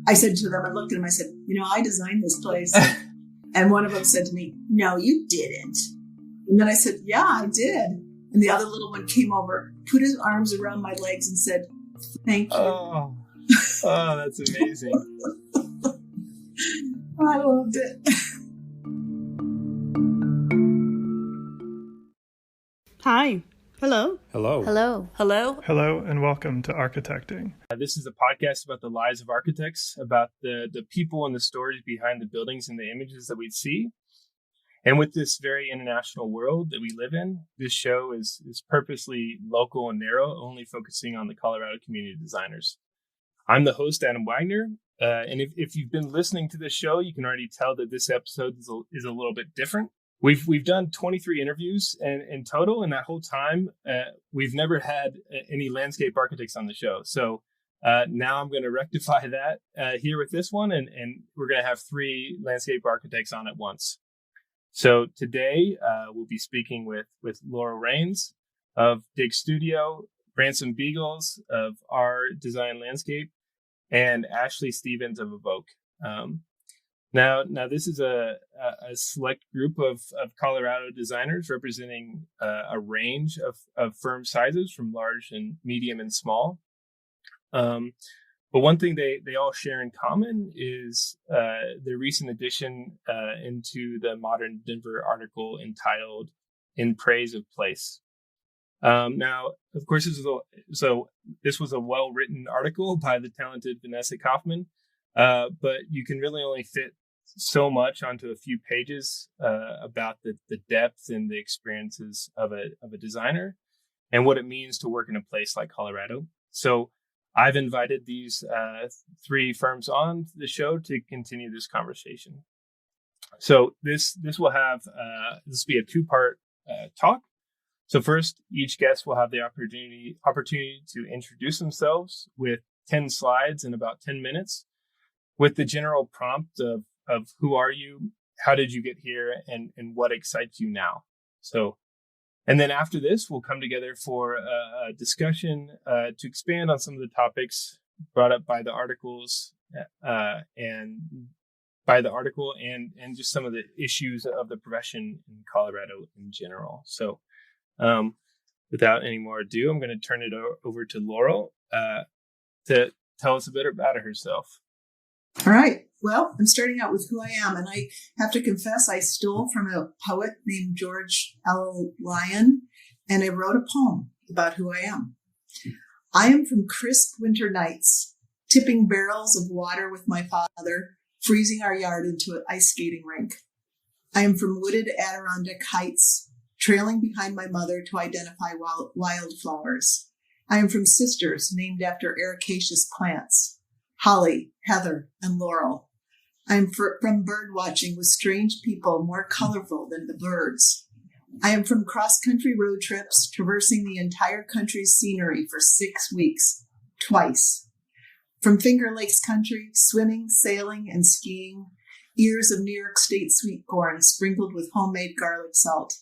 I said to them, I looked at them, I said, I designed this place. And one of them said to me, no, you didn't. And then I said, yeah, I did. And the other little one came over, put his arms around my legs and said, thank you. Oh, that's amazing. I loved it. Hi. Hello. Hello. Hello. Hello. Hello, and welcome to Architecting. This is a podcast about the lives of architects, about the people and the stories behind the buildings and the images that we see. And with this very international world that we live in, this show is purposely local and narrow, only focusing on the Colorado community designers. I'm the host, Adam Wagner. And if you've been listening to this show, you can already tell that this episode is a little bit different. We've done 23 interviews in total, and that whole time, we've never had any landscape architects on the show. So now I'm going to rectify that here with this one, and we're going to have 3 landscape architects on at once. So today we'll be speaking with Laurel of Dig Studio, Ransom Beegles of Our Design Landscape, and Ashley Stevens of Evoke. Now this is a select group of Colorado designers representing a range of firm sizes from large and medium and small. But one thing they all share in common is their recent addition into the Modern Denver article entitled "In Praise of Place." Now, of course, this was a well-written article by the talented Vanessa Kaufman. But you can really only fit so much onto a few pages about the depth and the experiences of a designer and what it means to work in a place like Colorado. So I've invited these 3 firms on the show to continue this conversation. So this will be a 2-part talk. So first, each guest will have the opportunity to introduce themselves with 10 slides in about 10 minutes. With the general prompt of who are you, how did you get here, and what excites you now. So, and then after this, we'll come together for a discussion to expand on some of the topics brought up by the articles and just some of the issues of the profession in Colorado in general. So, without any more ado, I'm going to turn it over to Laurel to tell us a bit about herself. All right. Well, I'm starting out with who I am, and I have to confess I stole from a poet named George L. Lyon, and I wrote a poem about who I am. I am from crisp winter nights, tipping barrels of water with my father, freezing our yard into an ice skating rink. I am from wooded Adirondack heights, trailing behind my mother to identify wildflowers. I am from sisters named after ericaceous plants, holly, heather, and laurel. I am from bird watching with strange people more colorful than the birds. I am from cross-country road trips, traversing the entire country's scenery for 6 weeks, twice. From Finger Lakes country, swimming, sailing, and skiing, ears of New York State sweet corn sprinkled with homemade garlic salt.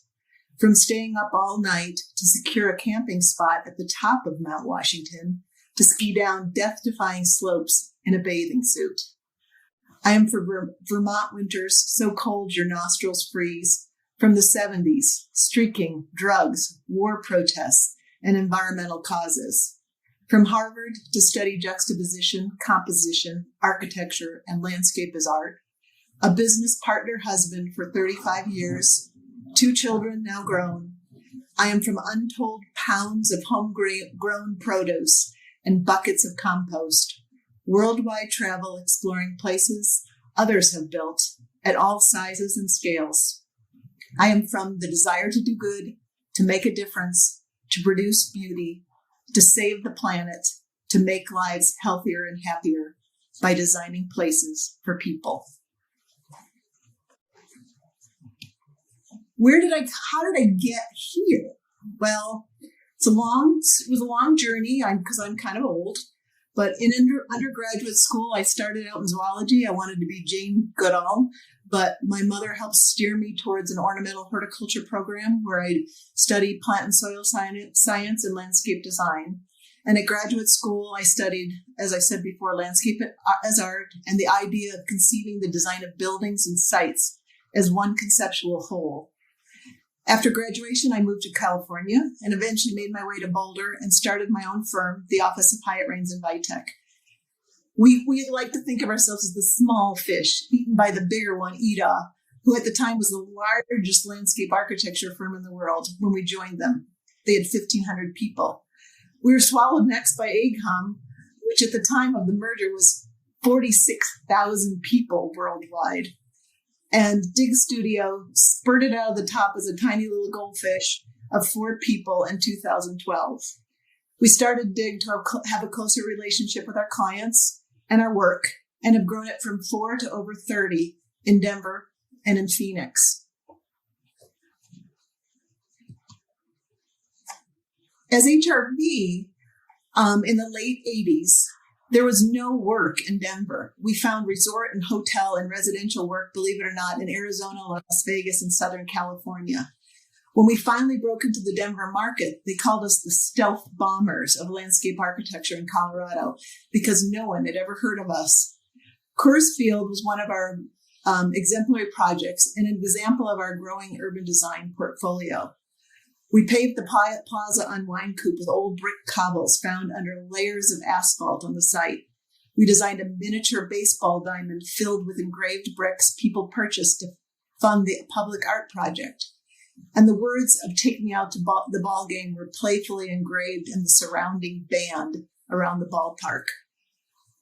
From staying up all night to secure a camping spot at the top of Mount Washington, to ski down death-defying slopes in a bathing suit. I am from Vermont winters so cold your nostrils freeze, from the 70s, streaking, drugs, war protests, and environmental causes. From Harvard to study juxtaposition, composition, architecture, and landscape as art. A business partner husband for 35 years, 2 children now grown. I am from untold pounds of homegrown produce and buckets of compost. Worldwide travel exploring places others have built at all sizes and scales. I am from the desire to do good, to make a difference, to produce beauty, to save the planet, to make lives healthier and happier by designing places for people. How did I get here? Well, it was a long journey because I'm kind of old. But in undergraduate school, I started out in zoology. I wanted to be Jane Goodall, but my mother helped steer me towards an ornamental horticulture program where I studied plant and soil science and landscape design. And at graduate school, I studied, as I said before, landscape as art and the idea of conceiving the design of buildings and sites as one conceptual whole. After graduation, I moved to California and eventually made my way to Boulder and started my own firm, the Office of Hyatt, Ransom, Vitek. We like to think of ourselves as the small fish eaten by the bigger one, Ida, who at the time was the largest landscape architecture firm in the world when we joined them. They had 1,500 people. We were swallowed next by AGHM, which at the time of the merger was 46,000 people worldwide. And Dig Studio spurted out of the top as a tiny little goldfish of 4 people in 2012. We started Dig to have a closer relationship with our clients and our work, and have grown it from 4 to over 30 in Denver and in Phoenix. As HRV, in the late 80s, there was no work in Denver. We found resort and hotel and residential work, believe it or not, in Arizona, Las Vegas, and Southern California. When we finally broke into the Denver market, they called us the stealth bombers of landscape architecture in Colorado because no one had ever heard of us. Coors Field was one of our exemplary projects and an example of our growing urban design portfolio. We paved the plaza on Wine Coop with old brick cobbles found under layers of asphalt on the site. We designed a miniature baseball diamond filled with engraved bricks people purchased to fund the public art project. And the words of "Take Me Out to the Ball Game" were playfully engraved in the surrounding band around the ballpark.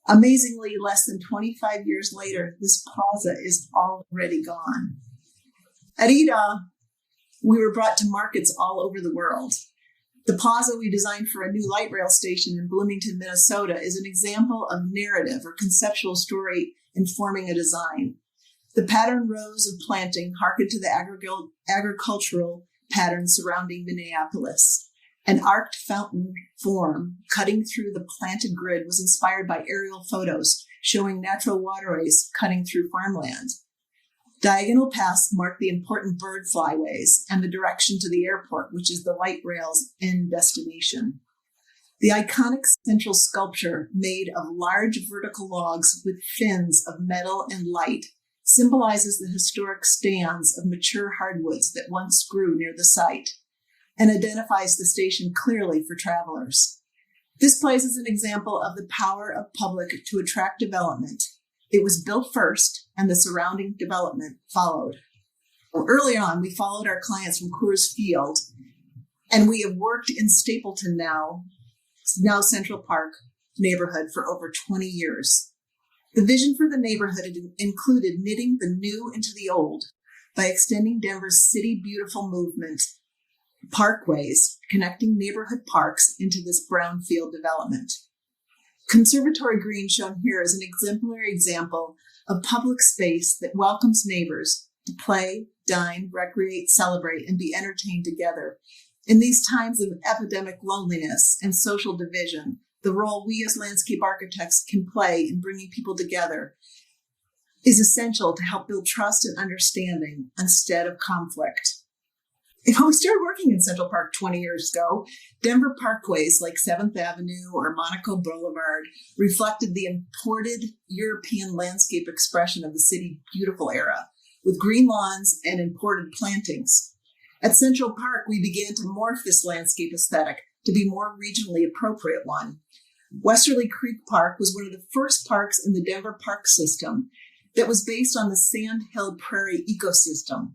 Amazingly, less than 25 years later, this plaza is already gone. At Ida, we were brought to markets all over the world. The plaza we designed for a new light rail station in Bloomington, Minnesota, is an example of narrative or conceptual story informing a design. The patterned rows of planting harken to the agricultural pattern surrounding Minneapolis. An arced fountain form cutting through the planted grid was inspired by aerial photos showing natural waterways cutting through farmland. Diagonal paths mark the important bird flyways and the direction to the airport, which is the light rail's end destination. The iconic central sculpture, made of large vertical logs with fins of metal and light, symbolizes the historic stands of mature hardwoods that once grew near the site and identifies the station clearly for travelers. This place is an example of the power of public to attract development. It was built first, and the surrounding development followed. Early on, we followed our clients from Coors Field, and we have worked in Stapleton now Central Park neighborhood for over 20 years. The vision for the neighborhood included knitting the new into the old by extending Denver's City Beautiful movement, parkways connecting neighborhood parks into this brownfield development. Conservatory Green, shown here, is an exemplary example of public space that welcomes neighbors to play, dine, recreate, celebrate, and be entertained together. In these times of epidemic loneliness and social division, the role we as landscape architects can play in bringing people together is essential to help build trust and understanding instead of conflict. When we started working in Central Park 20 years ago, Denver parkways like 7th Avenue or Monaco Boulevard reflected the imported European landscape expression of the City Beautiful era, with green lawns and imported plantings. At Central Park, we began to morph this landscape aesthetic to be more regionally appropriate one. Westerly Creek Park was one of the first parks in the Denver park system that was based on the Sand Hill Prairie ecosystem.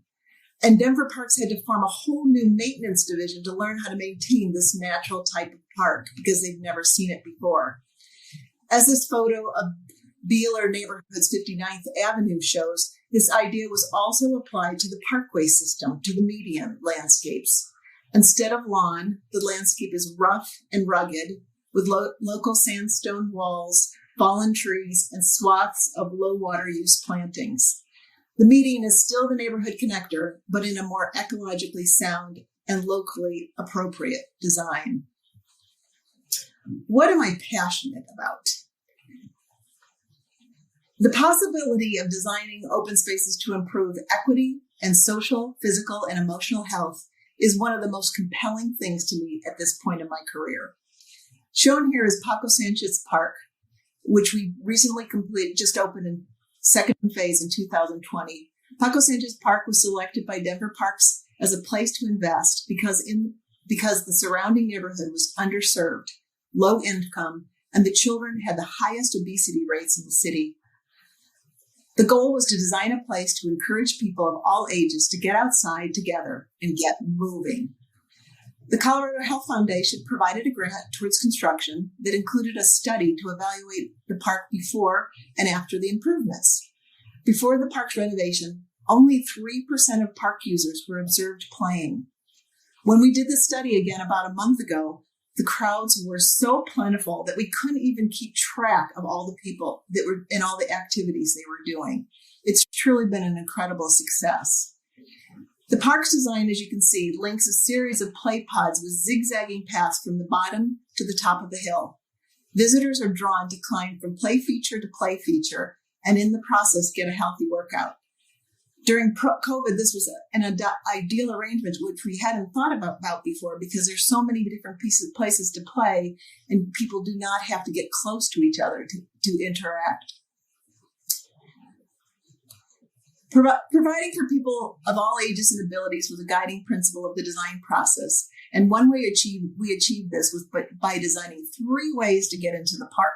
And Denver parks had to form a whole new maintenance division to learn how to maintain this natural type of park because they've never seen it before. As this photo of Beeler Neighborhood's 59th Avenue shows, this idea was also applied to the parkway system, to the median landscapes. Instead of lawn, the landscape is rough and rugged, with local sandstone walls, fallen trees, and swaths of low water use plantings. The median is still the neighborhood connector, but in a more ecologically sound and locally appropriate design. What am I passionate about? The possibility of designing open spaces to improve equity and social, physical, and emotional health is one of the most compelling things to me at this point in my career. Shown here is Paco Sanchez Park, which we recently just opened in second phase in 2020. Paco Sanchez Park was selected by Denver Parks as a place to invest because the surrounding neighborhood was underserved, low income, and the children had the highest obesity rates in the city. The goal was to design a place to encourage people of all ages to get outside together and get moving. The Colorado Health Foundation provided a grant towards construction that included a study to evaluate the park before and after the improvements. Before the park's renovation, only 3% of park users were observed playing. When we did the study again about a month ago, the crowds were so plentiful that we couldn't even keep track of all the people that were in all the activities they were doing. It's truly been an incredible success. The park's design, as you can see, links a series of play pods with zigzagging paths from the bottom to the top of the hill. Visitors are drawn to climb from play feature to play feature and in the process get a healthy workout. During COVID, this was an ideal arrangement, which we hadn't thought about before because there's so many different places to play and people do not have to get close to each other to interact. Providing for people of all ages and abilities was a guiding principle of the design process. And one way we achieved this was by designing 3 ways to get into the park.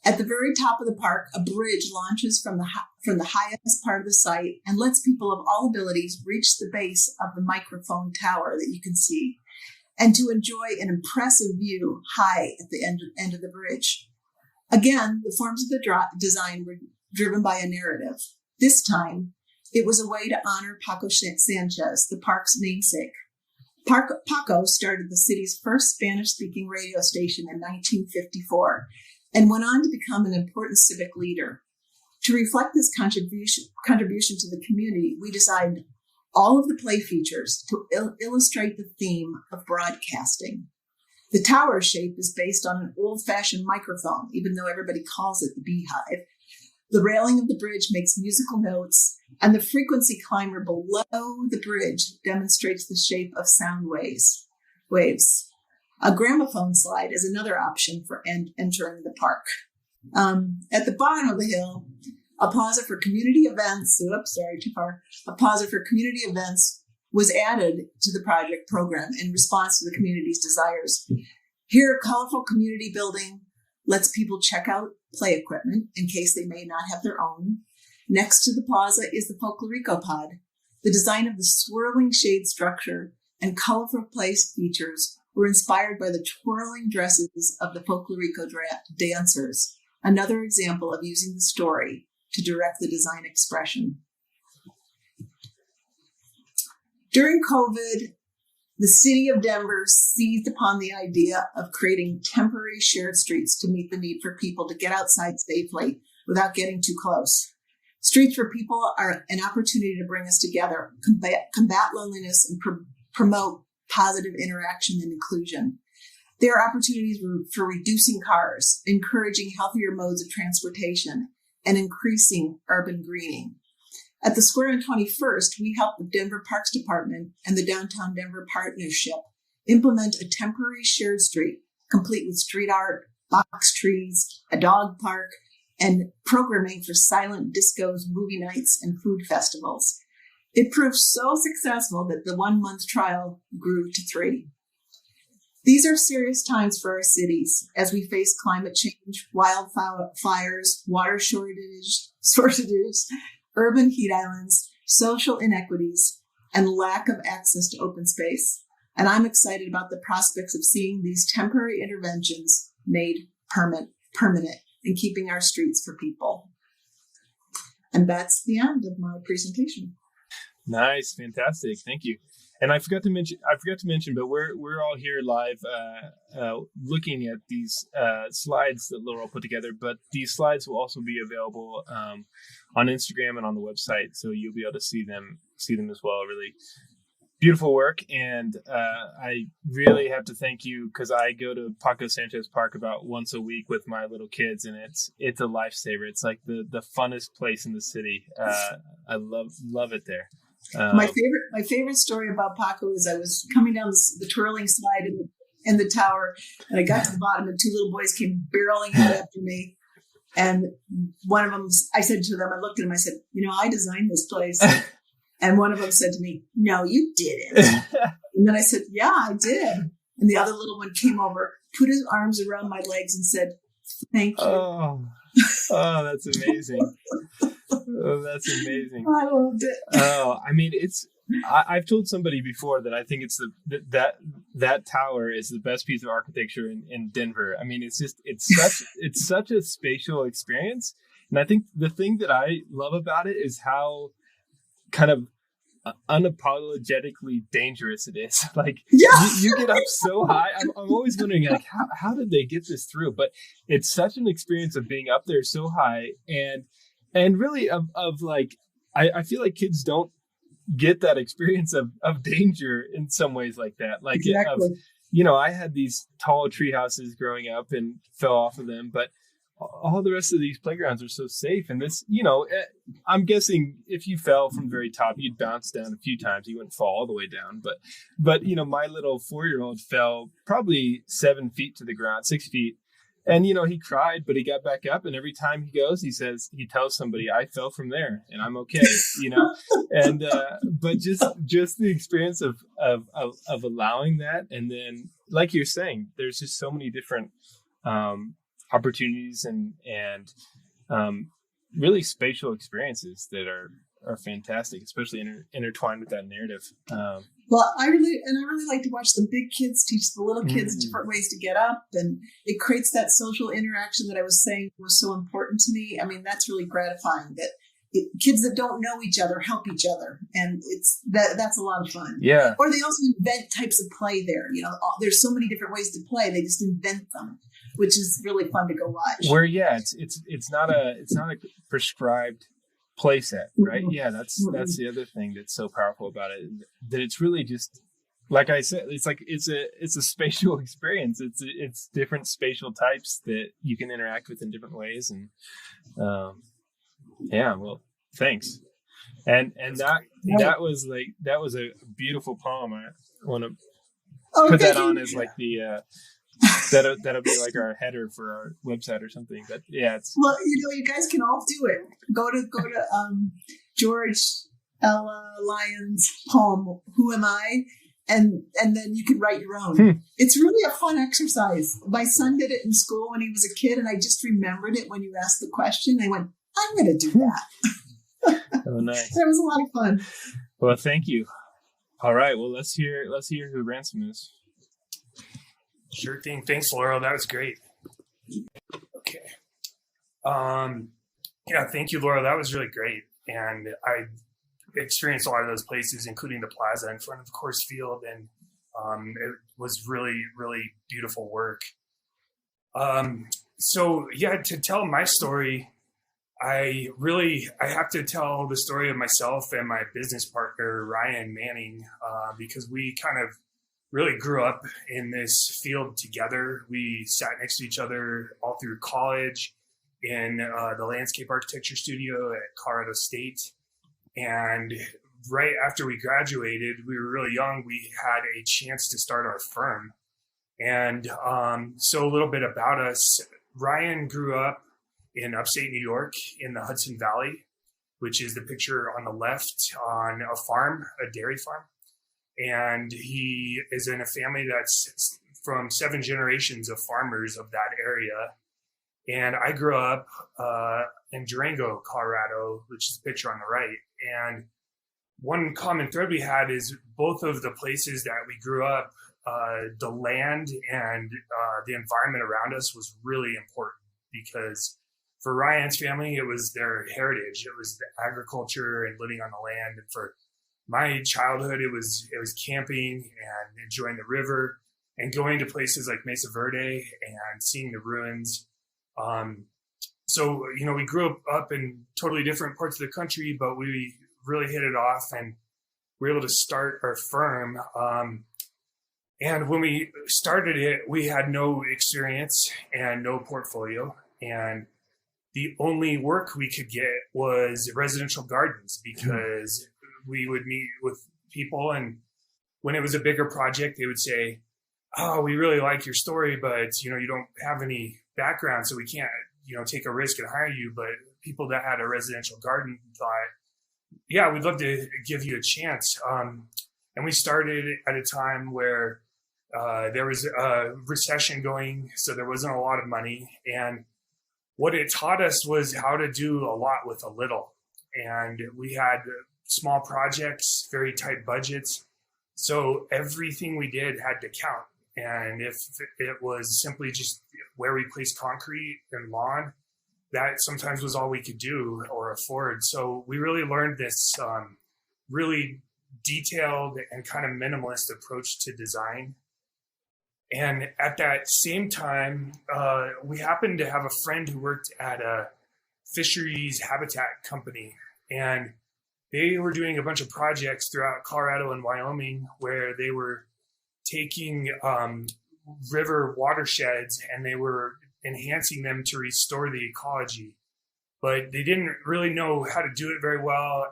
At the very top of the park, a bridge launches from the highest part of the site and lets people of all abilities reach the base of the microphone tower that you can see, and to enjoy an impressive view high at the end of the bridge. Again, the forms of the design were driven by a narrative. This time, it was a way to honor Paco Sanchez, the park's namesake. Paco started the city's first Spanish-speaking radio station in 1954 and went on to become an important civic leader. To reflect this contribution to the community, we designed all of the play features to illustrate the theme of broadcasting. The tower shape is based on an old-fashioned microphone, even though everybody calls it the beehive. The railing of the bridge makes musical notes, and the frequency climber below the bridge demonstrates the shape of sound waves. A gramophone slide is another option for entering the park. At the bottom of the hill, a plaza for community events. A plaza for community events was added to the project program in response to the community's desires. Here, colorful community building lets people check out play equipment in case they may not have their own. Next to the plaza is the Folklorico pod. The design of the swirling shade structure and colorful place features were inspired by the twirling dresses of the Folklorico dancers, another example of using the story to direct the design expression. During COVID, the city of Denver seized upon the idea of creating temporary shared streets to meet the need for people to get outside safely without getting too close. Streets for people are an opportunity to bring us together, combat loneliness, and promote positive interaction and inclusion. There are opportunities for reducing cars, encouraging healthier modes of transportation, and increasing urban greening. At the Square on 21st, we helped the Denver Parks Department and the Downtown Denver Partnership implement a temporary shared street, complete with street art, box trees, a dog park, and programming for silent discos, movie nights, and food festivals. It proved so successful that the 1-month trial grew to 3. These are serious times for our cities as we face climate change, wildfires, water shortages, urban heat islands, social inequities, and lack of access to open space. And I'm excited about the prospects of seeing these temporary interventions made permanent and keeping our streets for people. And that's the end of my presentation. Nice, fantastic, thank you. And I forgot to mention, but we're all here live, looking at these slides that Laurel put together. But these slides will also be available on Instagram and on the website, so you'll be able to see them as well. Really beautiful work, and I really have to thank you because I go to Paco Sanchez Park about once a week with my little kids, and it's a lifesaver. It's like the funnest place in the city. I love it there. My favorite story about Paco is I was coming down the twirling slide in the tower. And I got to the bottom and two little boys came barreling out after me. And one of them, I said to them, I looked at them, I said, I designed this place. And one of them said to me, no, you didn't. And then I said, yeah, I did. And the other little one came over, put his arms around my legs and said, thank you. Oh, that's amazing. Oh, that's amazing. I loved it. Oh, I mean, I've told somebody before that I think it's that tower is the best piece of architecture in Denver. I mean, it's such a spatial experience. And I think the thing that I love about it is how kind of unapologetically dangerous it is. Like you get up so high. I'm always wondering, like, how did they get this through? But it's such an experience of being up there so high and really of like, I feel like kids don't get that experience of danger in some ways like that. Like, exactly. I had these tall tree houses growing up and fell off of them, but all the rest of these playgrounds are so safe. And this, I'm guessing if you fell from the very top, you'd bounce down a few times. You wouldn't fall all the way down. But my little 4-year-old fell probably 7 feet to the ground, 6 feet. And, he cried, but he got back up. And every time he goes, he tells somebody, I fell from there and I'm okay, and, but just the experience of allowing that. And then, like you're saying, there's just so many different, opportunities and really spatial experiences that are fantastic, especially intertwined with that narrative. Well, I really like to watch the big kids teach the little kids different ways to get up, and it creates that social interaction that I was saying was so important to me. I mean, that's really gratifying that kids that don't know each other help each other, and that's a lot of fun. Yeah. Or they also invent types of play there. There's so many different ways to play; they just invent them, which is really fun to go watch. Where it's not a prescribed play set, right? Mm-hmm. Yeah, that's the other thing that's so powerful about it, that it's really just, like I said, it's like it's a spatial experience. It's different spatial types that you can interact with in different ways, and well, thanks. And that was a beautiful poem. I want to put that on as like the that'll be like our header for our website or something. But yeah, you guys can all do it. Go to George Ella Lyon's poem, Who Am I? And then you can write your own. It's really a fun exercise. My son did it in school when he was a kid, and I just remembered it when you asked the question. I went, I'm going to do that. Oh, nice. That was a lot of fun. Well, thank you. All right. Well, let's hear who Ransom is. Sure thing. Thanks, Laurel. That was great. Okay. Thank you, Laurel. That was really great. And I experienced a lot of those places, including the plaza in front of the course field. And it was really, really beautiful work. To tell my story, I have to tell the story of myself and my business partner, Ryan Manning, because we kind of really grew up in this field together. We sat next to each other all through college in the landscape architecture studio at Colorado State. And right after we graduated, we were really young. We had a chance to start our firm. And so a little bit about us. Ryan grew up in upstate New York in the Hudson Valley, which is the picture on the left, on a farm, a dairy farm. And he is in a family that's from 7 generations of farmers of that area. And I grew up in Durango, Colorado, which is the picture on the right. And one common thread we had is both of the places that we grew up, the land and the environment around us was really important, because for Ryan's family, it was their heritage. It was the agriculture and living on the land. And for my childhood, it was camping and enjoying the river and going to places like Mesa Verde and seeing the ruins. We grew up in totally different parts of the country, but we really hit it off and were able to start our firm. And when we started it, we had no experience and no portfolio. And the only work we could get was residential gardens, because we would meet with people, and when it was a bigger project, they would say, oh, we really like your story, but, you don't have any background, so we can't, take a risk and hire you. But people that had a residential garden thought, yeah, we'd love to give you a chance. And we started at a time where there was a recession going, so there wasn't a lot of money. And what it taught us was how to do a lot with a little. And we had small projects, very tight budgets. So everything we did had to count. And if it was simply just where we placed concrete and lawn, that sometimes was all we could do or afford. So we really learned this really detailed and kind of minimalist approach to design. And at that same time, we happened to have a friend who worked at a fisheries habitat company. And they were doing a bunch of projects throughout Colorado and Wyoming where they were taking river watersheds and they were enhancing them to restore the ecology. But they didn't really know how to do it very well,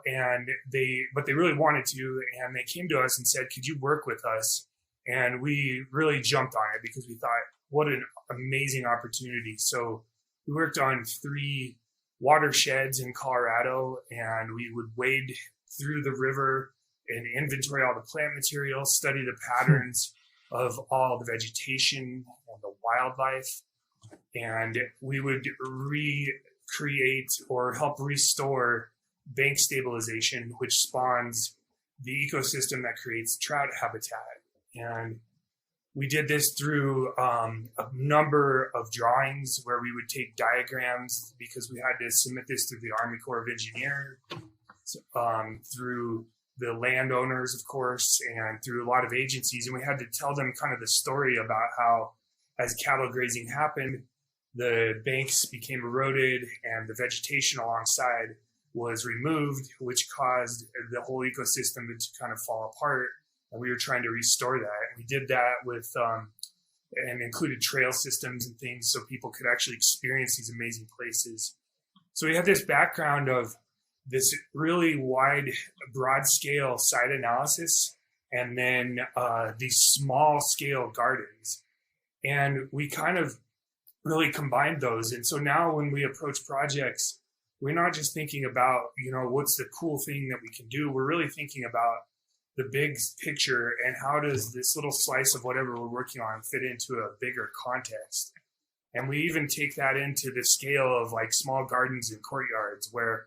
but they really wanted to. And they came to us and said, could you work with us? And we really jumped on it because we thought, what an amazing opportunity. So we worked on 3 watersheds in Colorado, and we would wade through the river and inventory all the plant materials, study the patterns of all the vegetation and the wildlife. And we would recreate or help restore bank stabilization, which spawns the ecosystem that creates trout habitat. And we did this through a number of drawings where we would take diagrams because we had to submit this through the Army Corps of Engineers, through the landowners, of course, and through a lot of agencies. And we had to tell them kind of the story about how, as cattle grazing happened, the banks became eroded and the vegetation alongside was removed, which caused the whole ecosystem to kind of fall apart. And we were trying to restore that. And we did that with, and included trail systems and things so people could actually experience these amazing places. So we had this background of this really wide, broad scale site analysis, and then these small scale gardens. And we kind of really combined those. And so now when we approach projects, we're not just thinking about, what's the cool thing that we can do. We're really thinking about the big picture and how does this little slice of whatever we're working on fit into a bigger context. And we even take that into the scale of like small gardens and courtyards where,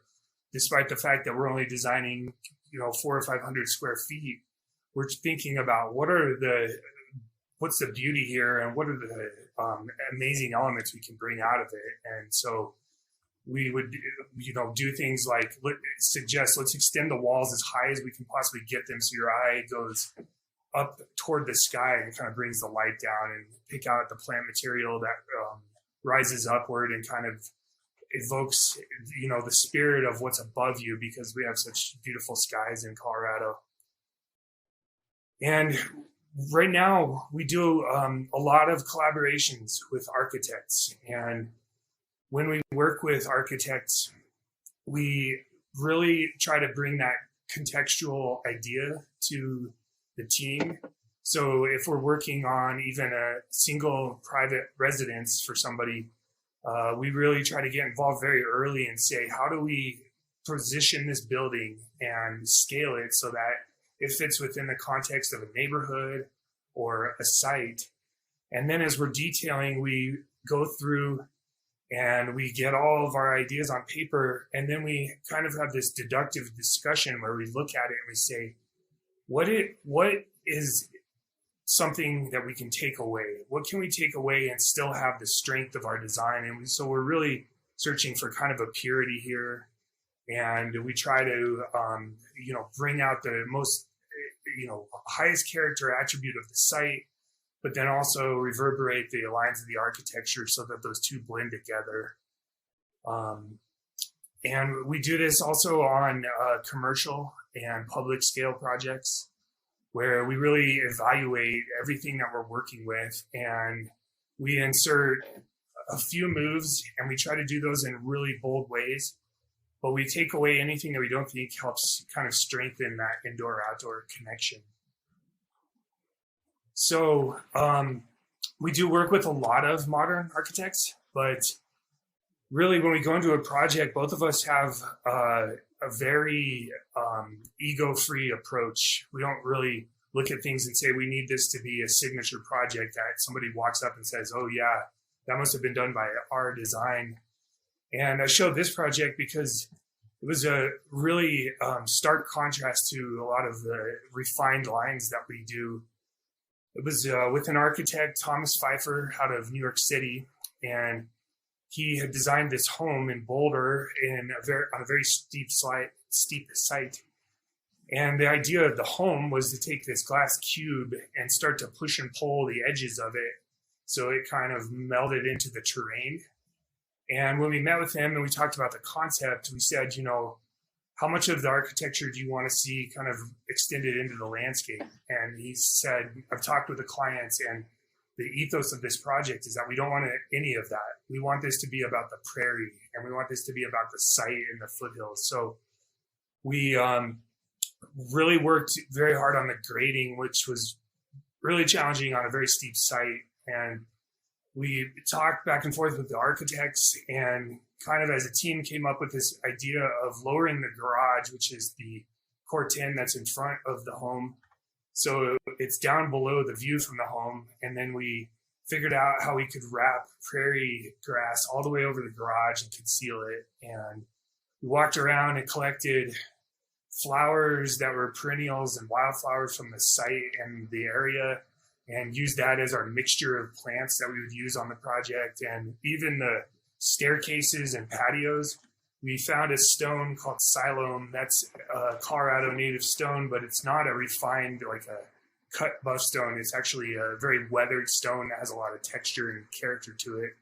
despite the fact that we're only designing, 400 or 500 square feet, we're thinking about what's the beauty here and what are the amazing elements we can bring out of it. And so we would, do things like let's extend the walls as high as we can possibly get them so your eye goes up toward the sky and kind of brings the light down, and pick out the plant material that rises upward and kind of evokes, the spirit of what's above you, because we have such beautiful skies in Colorado. And right now we do a lot of collaborations with architects. And when we work with architects, we really try to bring that contextual idea to the team. So if we're working on even a single private residence for somebody, we really try to get involved very early and say, how do we position this building and scale it so that it fits within the context of a neighborhood or a site? And then as we're detailing, we go through and we get all of our ideas on paper, and then we kind of have this deductive discussion where we look at it and we say, what is something that we can take away? What can we take away and still have the strength of our design? And so we're really searching for kind of a purity here. And we try to, bring out the most, highest character attribute of the site, but then also reverberate the lines of the architecture so that those two blend together. And we do this also on commercial and public scale projects, where we really evaluate everything that we're working with, and we insert a few moves, and we try to do those in really bold ways, but we take away anything that we don't think helps kind of strengthen that indoor-outdoor connection. So we do work with a lot of modern architects, but really when we go into a project, both of us have a very ego-free approach. We don't really look at things and say, we need this to be a signature project that somebody walks up and says, oh yeah, that must have been done by our design. And I showed this project because it was a really stark contrast to a lot of the refined lines that we do. It was with an architect, Thomas Pfeiffer, out of New York City, and he had designed this home in Boulder on a very steep site. And the idea of the home was to take this glass cube and start to push and pull the edges of it so it kind of melded into the terrain. And when we met with him and we talked about the concept, we said, how much of the architecture do you want to see kind of extended into the landscape? And he said, I've talked with the clients, and the ethos of this project is that we don't want any of that. We want this to be about the prairie, and we want this to be about the site and the foothills. So we really worked very hard on the grading, which was really challenging on a very steep site. And we talked back and forth with the architects, and kind of as a team came up with this idea of lowering the garage, which is the corten that's in front of the home. So it's down below the view from the home. And then we figured out how we could wrap prairie grass all the way over the garage and conceal it. And we walked around and collected flowers that were perennials and wildflowers from the site and the area, and used that as our mixture of plants that we would use on the project. And even the staircases and patios, we found a stone called Siloam. That's a Colorado native stone, but it's not a refined, like a cut buff stone. It's actually a very weathered stone that has a lot of texture and character to it.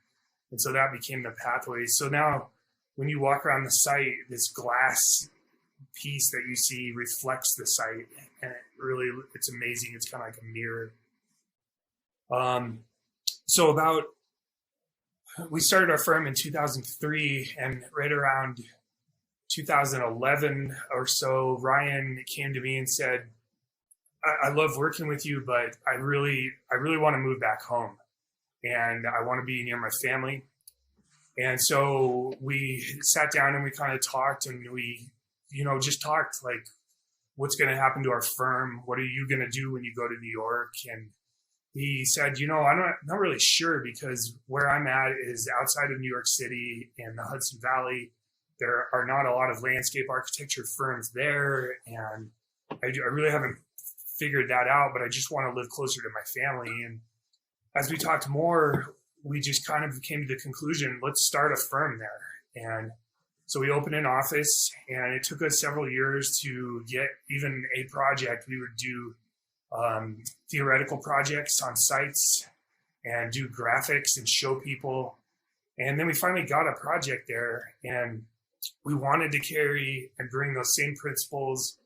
And so that became the pathway. So now when you walk around the site, this glass piece that you see reflects the site, and it's amazing. It's kind of like a mirror. We started our firm in 2003, and right around 2011 or so, Ryan came to me and said, I love working with you, but I really want to move back home, and I want to be near my family. And so we sat down and we kind of talked, and we, just talked like, what's going to happen to our firm? What are you going to do when you go to New York? And he said, I'm not really sure, because where I'm at is outside of New York City in the Hudson Valley. There are not a lot of landscape architecture firms there, and I really haven't figured that out, but I just want to live closer to my family. And as we talked more, we just kind of came to the conclusion, let's start a firm there. And so we opened an office, and it took us several years to get even a project. We would do theoretical projects on sites and do graphics and show people. And then we finally got a project there, and we wanted to carry and bring those same principles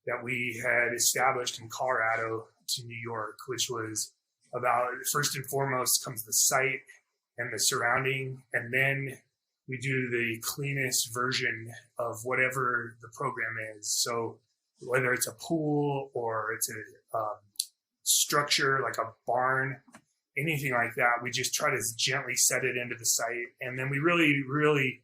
that we had established in Colorado to New York, which was about, first and foremost comes the site and the surrounding, and then we do the cleanest version of whatever the program is. So whether it's a pool or it's a structure like a barn, anything like that, we just try to gently set it into the site. And then we really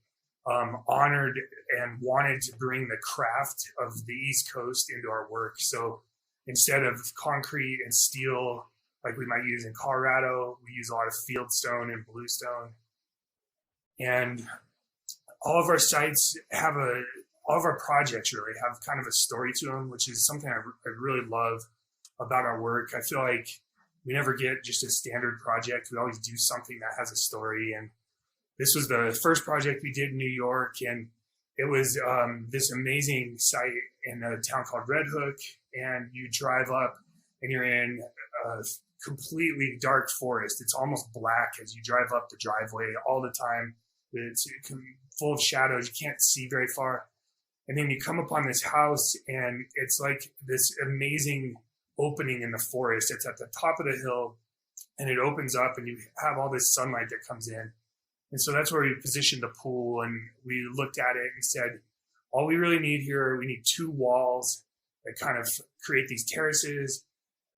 honored and wanted to bring the craft of the East Coast into our work. So instead of concrete and steel like we might use in Colorado, we use a lot of fieldstone and bluestone. And all of our sites all of our projects really have kind of a story to them, which is something I really love about our work. I feel like we never get just a standard project. We always do something that has a story. And this was the first project we did in New York, and it was this amazing site in a town called Red Hook. And you drive up and you're in a completely dark forest. It's almost black as you drive up the driveway all the time. It's full of shadows. You can't see very far. And then you come upon this house, and it's like this amazing opening in the forest. It's at the top of the hill, and it opens up, and you have all this sunlight that comes in. And so that's where we positioned the pool, and we looked at it and said, all we really need here, we need two walls that kind of create these terraces.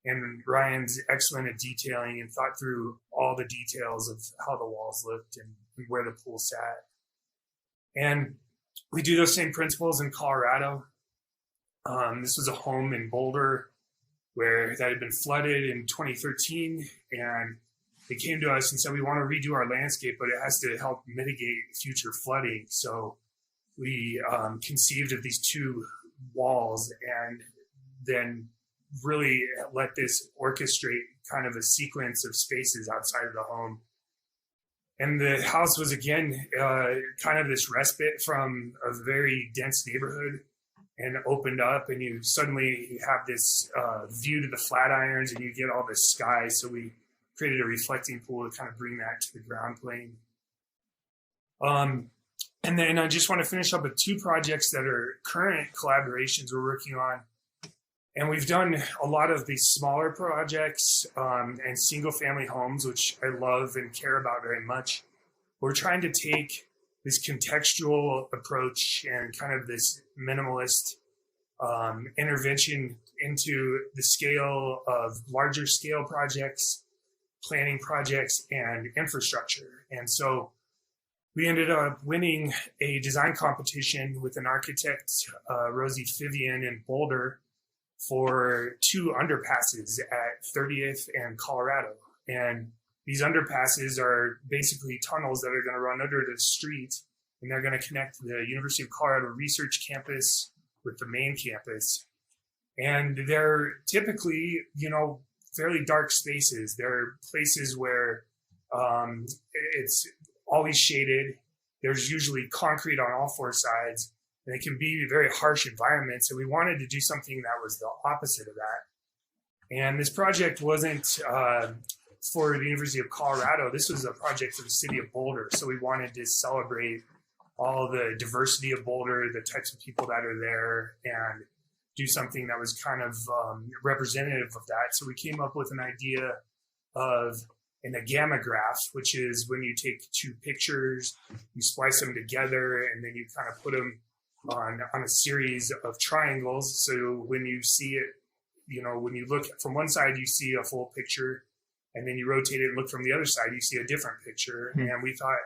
And Ryan's excellent at detailing and thought through all the details of how the walls looked and where the pool sat. And we do those same principles in Colorado. This was a home in Boulder that had been flooded in 2013, and they came to us and said, we want to redo our landscape, but it has to help mitigate future flooding. So we conceived of these two walls and then really let this orchestrate kind of a sequence of spaces outside of the home. And the house was, again, kind of this respite from a very dense neighborhood, and opened up, and you suddenly have this view to the Flatirons, and you get all this sky. So we created a reflecting pool to kind of bring that to the ground plane. And then I just want to finish up with two projects that are current collaborations we're working on. And we've done a lot of these smaller projects and single family homes, which I love and care about very much. We're trying to take this contextual approach and kind of this minimalist intervention into the scale of larger scale projects, planning projects, and infrastructure. And so we ended up winning a design competition with an architect, Rosie Fivian in Boulder, for two underpasses at 30th and Colorado. And these underpasses are basically tunnels that are going to run under the street, and they're going to connect the University of Colorado Research Campus with the main campus. And they're typically, fairly dark spaces. They're places where it's always shaded. There's usually concrete on all four sides, and it can be very harsh environments. And we wanted to do something that was the opposite of that. And this project wasn't for the University of Colorado. This was a project for the city of Boulder. So we wanted to celebrate all the diversity of Boulder, the types of people that are there, and do something that was kind of representative of that. So we came up with an idea of a gamma graph, which is when you take two pictures, you splice them together, and then you kind of put them on a series of triangles. So when you see it, when you look from one side, you see a full picture, and then you rotate it and look from the other side, you see a different picture. Mm-hmm. And we thought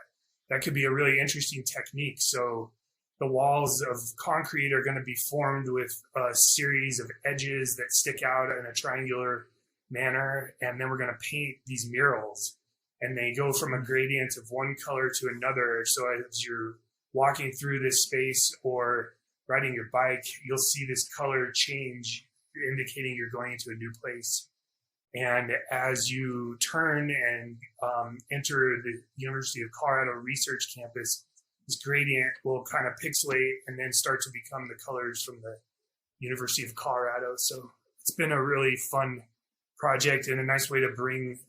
that could be a really interesting technique. So the walls of concrete are going to be formed with a series of edges that stick out in a triangular manner. And then we're going to paint these murals, and they go from a gradient of one color to another. So as you're walking through this space or riding your bike, you'll see this color change, indicating you're going into a new place. And as you turn and enter the University of Colorado Research Campus, this gradient will kind of pixelate and then start to become the colors from the University of Colorado. So it's been a really fun project and a nice way to bring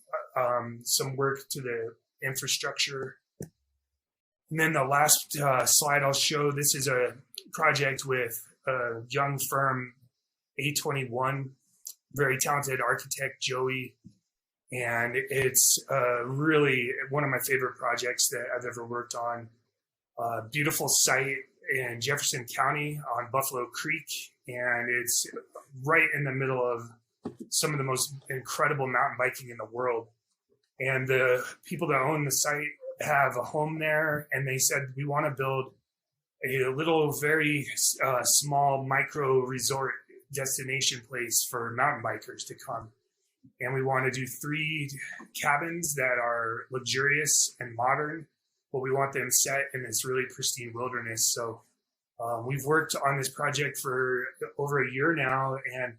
some work to the infrastructure. And then the last slide I'll show, this is a project with a young firm, A21, very talented architect, Joey. And it's really one of my favorite projects that I've ever worked on. Beautiful site in Jefferson County on Buffalo Creek. And it's right in the middle of some of the most incredible mountain biking in the world. And the people that own the site have a home there, and they said, we want to build a little very small micro resort destination place for mountain bikers to come. And we want to do 3 cabins that are luxurious and modern, but we want them set in this really pristine wilderness. So we've worked on this project for over a year now, and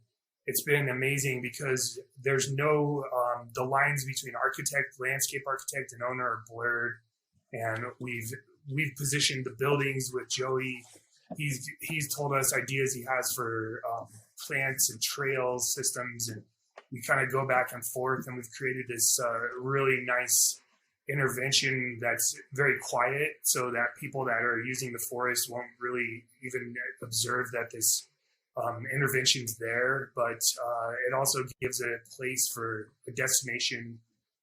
it's been amazing because there's no, the lines between architect, landscape architect, and owner are blurred. And we've positioned the buildings with Joey. He's told us ideas he has for plants and trails systems, and we kind of go back and forth, and we've created this really nice intervention that's very quiet, so that people that are using the forest won't really even observe that this intervention's there. But it also gives a place for a destination.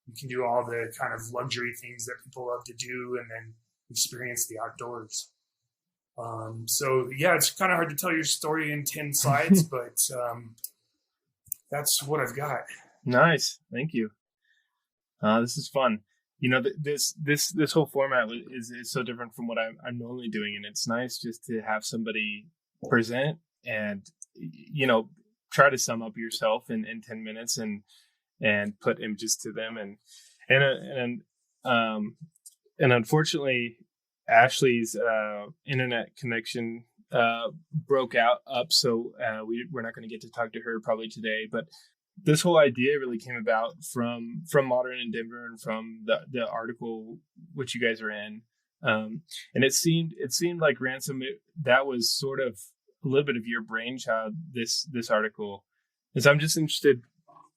You can do all the kind of luxury things that people love to do, and then experience the outdoors. So yeah, it's kind of hard to tell your story in 10 slides, but that's what I've got. Nice. Thank you. This is fun. This whole format is so different from what I'm normally doing, and it's nice just to have somebody present and try to sum up yourself in 10 minutes and put images to them and unfortunately Ashley's internet connection broke up, so we're not going to get to talk to her probably today, but this whole idea really came about from Modern in Denver and from the article which you guys are in, and it seemed like Ransom, that was sort of a little bit of your brainchild, this article. And so I'm just interested,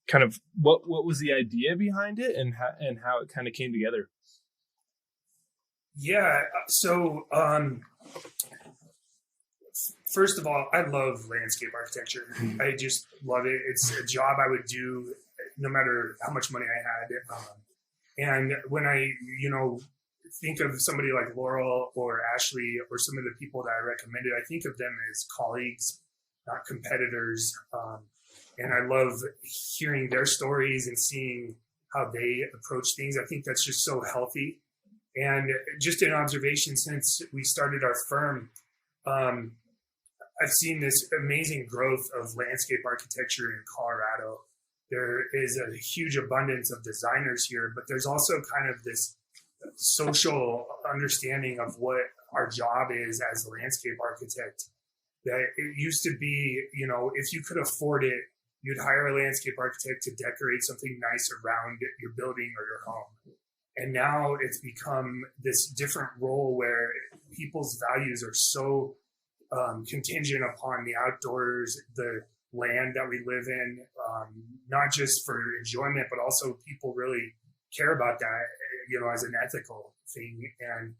kind of what was the idea behind it and how it kind of came together. Yeah. So first of all, I love landscape architecture. I just love it. It's a job I would do no matter how much money I had. And when I, think of somebody like Laurel or Ashley or some of the people that I recommended, I think of them as colleagues, not competitors. And I love hearing their stories and seeing how they approach things. I think that's just so healthy. And just an observation, since we started our firm, I've seen this amazing growth of landscape architecture in Colorado. There is a huge abundance of designers here, but there's also kind of this social understanding of what our job is as a landscape architect. That it used to be, if you could afford it, you'd hire a landscape architect to decorate something nice around your building or your home. And now it's become this different role where people's values are so contingent upon the outdoors, the land that we live in, not just for enjoyment, but also people really care about that, as an ethical thing. And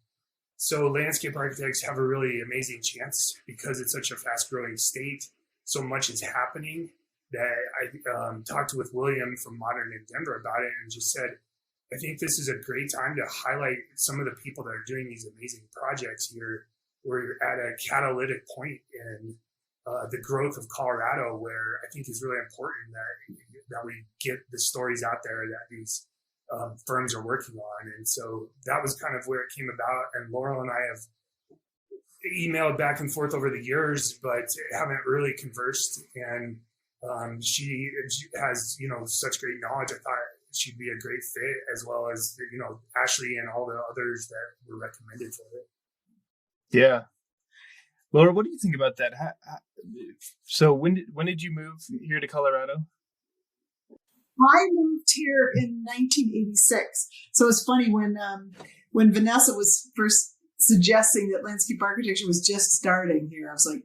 so landscape architects have a really amazing chance because it's such a fast growing state. So much is happening that I talked with William from Modern in Denver about it and just said, I think this is a great time to highlight some of the people that are doing these amazing projects here. We're at a catalytic point in the growth of Colorado, where I think is really important that we get the stories out there that these firms are working on. And so that was kind of where it came about. And Laurel and I have emailed back and forth over the years, but haven't really conversed. And she has, such great knowledge. I thought she'd be a great fit, as well as, Ashley and all the others that were recommended for it. Yeah. Laura, what do you think about that? So when did you move here to Colorado? I moved here in 1986. So it's funny when Vanessa was first suggesting that landscape architecture was just starting here, I was like,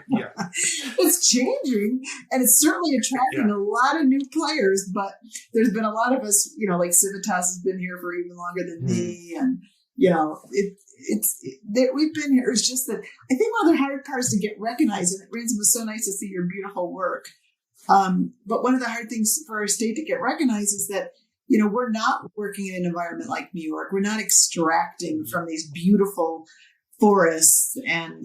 Yeah. It's changing, and it's certainly attracting a lot of new players, but there's been a lot of us, like Civitas has been here for even longer than me, and we've been here. It's just that I think one of the hard parts to get recognized, and Ransom, was so nice to see your beautiful work. But one of the hard things for our state to get recognized is that, we're not working in an environment like New York. We're not extracting from these beautiful forests and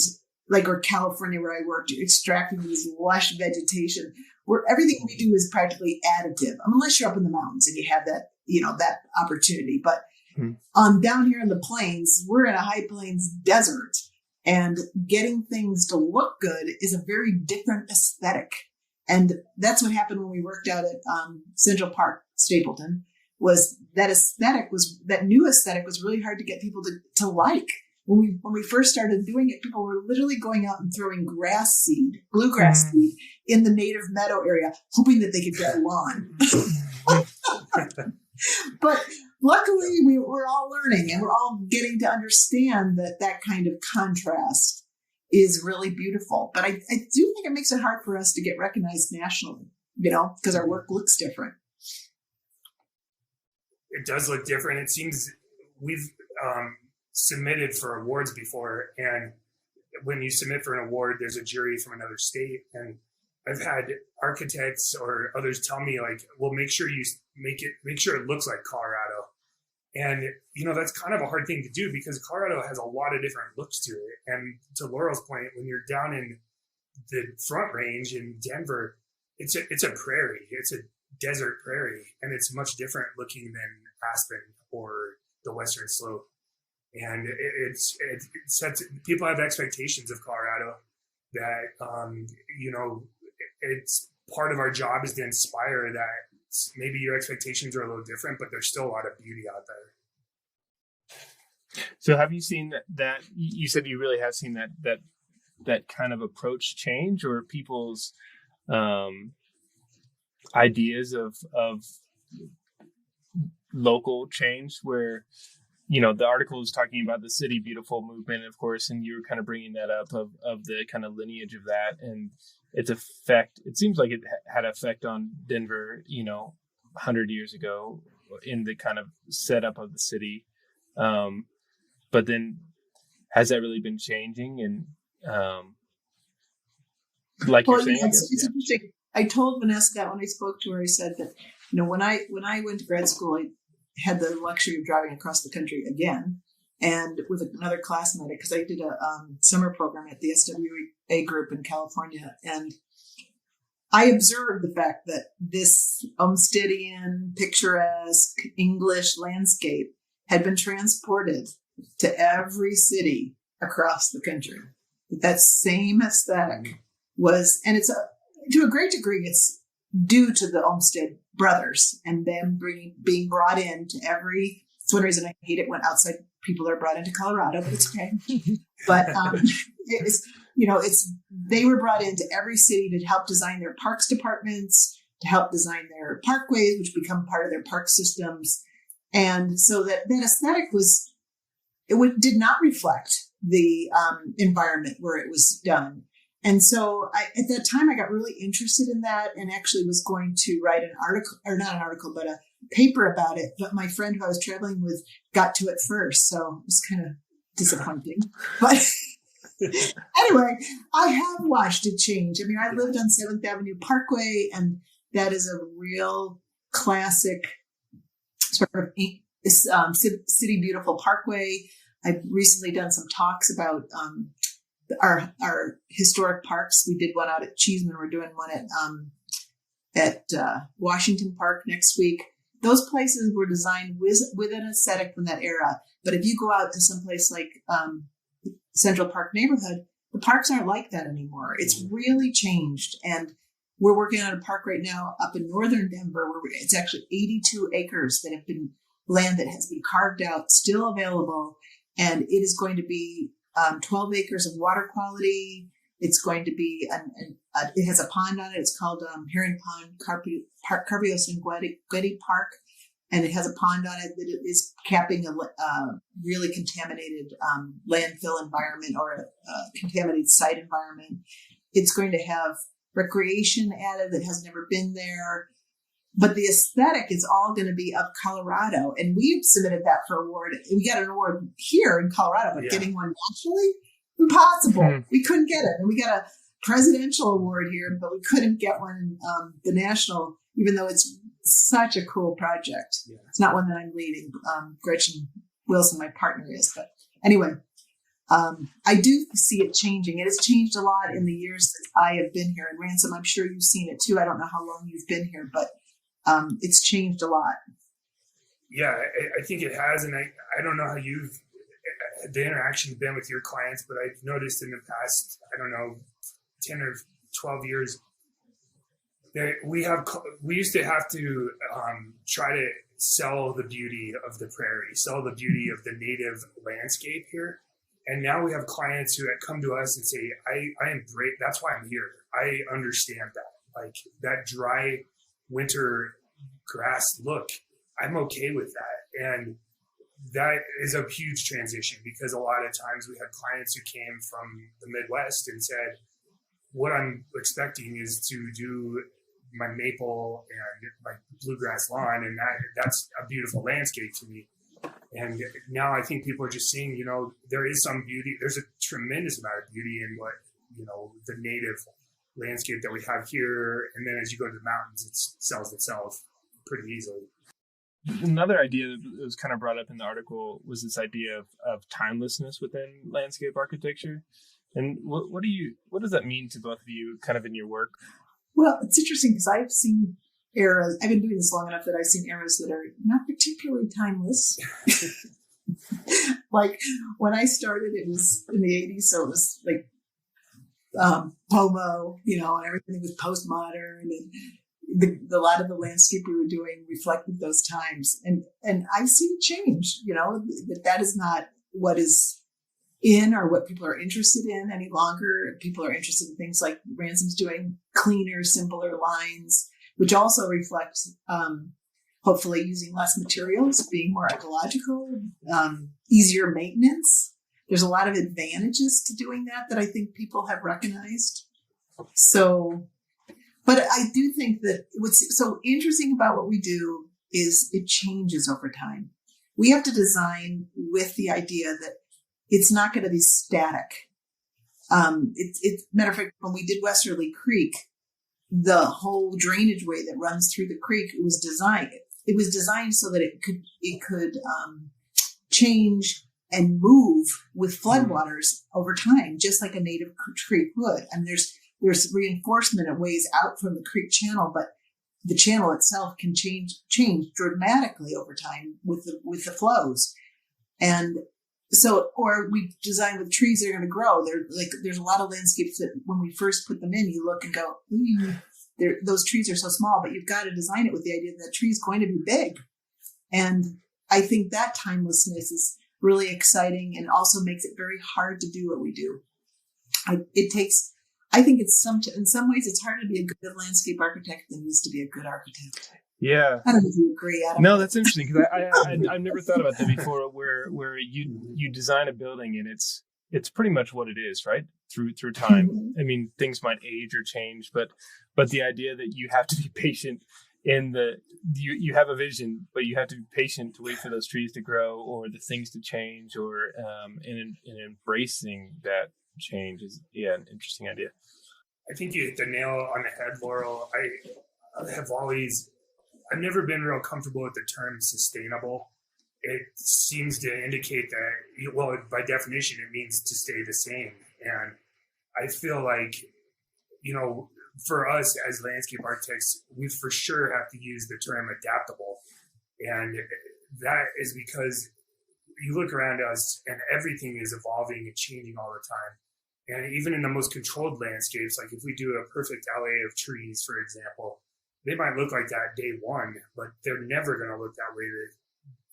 or California where I worked, extracting these lush vegetation where everything we do is practically additive, unless you're up in the mountains and you have that, that opportunity. But down here in the plains, we're in a high plains desert, and getting things to look good is a very different aesthetic. And that's what happened when we worked out at Central Park, Stapleton, was that new aesthetic was really hard to get people to like. When we first started doing it, people were literally going out and throwing bluegrass seed in the native meadow area, hoping that they could get a lawn. But luckily, we're all learning, and we're all getting to understand that kind of contrast is really beautiful. But I do think it makes it hard for us to get recognized nationally, because our work looks different. It does look different. It seems we've submitted for awards before, and when you submit for an award, there's a jury from another state, and I've had architects or others tell me, well, make sure you make sure it looks like Colorado. And that's kind of a hard thing to do because Colorado has a lot of different looks to it. And to Laurel's point, when you're down in the Front Range in Denver, it's a prairie. It's a desert prairie, and it's much different looking than Aspen or the Western Slope. And it sets, people have expectations of Colorado that, it's part of our job is to inspire that maybe your expectations are a little different, but there's still a lot of beauty out there. So have you seen that you said you really have seen that kind of approach change, or people's ideas of local change, where, the article was talking about the City Beautiful movement, of course, and you were kind of bringing that up of the kind of lineage of that and its effect. It seems like it had effect on Denver, 100 years ago in the kind of setup of the city. But then has that really been changing? And like you're saying, it's interesting. I told Vanessa that when I spoke to her. I said that, when I went to grad school, I had the luxury of driving across the country again, and with another classmate, because I did a summer program at the SWA group in California. And I observed the fact that this Olmstedian, picturesque English landscape had been transported to every city across the country. That same aesthetic was, and it's to a great degree, it's due to the Olmsted brothers and them being brought into every. It's one reason I hate it when outside people are brought into Colorado, but it's okay. But they were brought into every city to help design their parks departments, to help design their parkways, which become part of their park systems, and so that aesthetic did not reflect the environment where it was done. And so at that time, I got really interested in that and actually was going to write an article, or not an article, but a paper about it. But my friend who I was traveling with got to it first. So it was kind of disappointing. But anyway, I have watched it change. I mean, I lived on 7th Avenue Parkway, and that is a real classic sort of City Beautiful Parkway. I've recently done some talks about our historic parks. We did one out at Cheeseman. We're doing one at Washington Park next week. Those places were designed with an aesthetic from that era. But if you go out to some place like Central Park neighborhood, the parks aren't like that anymore. It's really changed. And we're working on a park right now up in northern Denver where it's actually 82 acres that have been land that has been carved out, still available. And it is going to be 12 acres of water quality. It's going to be, it has a pond on it. It's called Herring Pond, Carpio Sanguetti Park. And it has a pond on it that is capping a really contaminated landfill environment or a contaminated site environment. It's going to have recreation added that has never been there. But the aesthetic is all going to be of Colorado. And we submitted that for award. We got an award here in Colorado, but getting one nationally, impossible. Mm-hmm. We couldn't get it. And we got a presidential award here, but we couldn't get one the national, even though it's such a cool project. Yeah. It's not one that I'm leading. Gretchen Wilson, my partner, is. But anyway, I do see it changing. It has changed a lot in the years that I have been here in Ransom. I'm sure you've seen it too. I don't know how long you've been here, but it's changed a lot. Yeah, I think it has. And I don't know how the interaction's been with your clients, but I've noticed in the past, 10 or 12 years, that we used to have to try to sell the beauty of the prairie, sell the beauty of the native landscape here. And now we have clients who come to us and say, I embrace, that's why I'm here. I understand that. Like that dry winter grass look, I'm okay with that. And that is a huge transition because a lot of times we had clients who came from the Midwest and said, what I'm expecting is to do my maple and my bluegrass lawn, and that's a beautiful landscape to me. And now I think people are just seeing, there is some beauty. There's a tremendous amount of beauty in what, the native landscape that we have here. And then as you go to the mountains, it sells itself pretty easily. Another idea that was kind of brought up in the article was this idea of timelessness within landscape architecture. And what does that mean to both of you kind of in your work? Well, it's interesting because I've seen eras. I've been doing this long enough that I've seen eras that are not particularly timeless. Like when I started, it was in the 80s, so it was like Pomo, and everything was postmodern, and a lot of the landscape we were doing reflected those times. And I've seen change, that is not what is in or what people are interested in any longer. People are interested in things like Ransom's doing, cleaner, simpler lines, which also reflects hopefully using less materials, being more ecological, easier maintenance. There's a lot of advantages to doing that I think people have recognized. So, but I do think that what's so interesting about what we do is it changes over time. We have to design with the idea that it's not going to be static. Matter of fact, when we did Westerly Creek, the whole drainage way that runs through the creek was designed. It was designed so that it could change and move with floodwaters over time, just like a native creek would. And there's reinforcement of ways out from the creek channel, but the channel itself can change dramatically over time with the flows. And so, or we design with trees that are going to grow. There's a lot of landscapes that when we first put them in, you look and go, those trees are so small, but you've got to design it with the idea that tree is going to be big. And I think that timelessness is really exciting and also makes it very hard to do what we do. I think in some ways it's harder to be a good landscape architect than it is to be a good architect. Yeah. I don't know if you agree, Adam. No, that's interesting because I've never thought about that before. Where you design a building and it's pretty much what it is, right? Through time. Mm-hmm. I mean, things might age or change, but the idea that you have to be patient you have a vision, but you have to be patient to wait for those trees to grow or the things to change, or in embracing that change is an interesting idea. I think you hit the nail on the head, Laurel. I've never been real comfortable with the term sustainable. It seems to indicate that, well, by definition, it means to stay the same. And I feel like, for us as landscape architects, we for sure have to use the term adaptable. And that is because you look around us and everything is evolving and changing all the time. And even in the most controlled landscapes, like if we do a perfect alley of trees, for example, they might look like that day one, but they're never going to look that way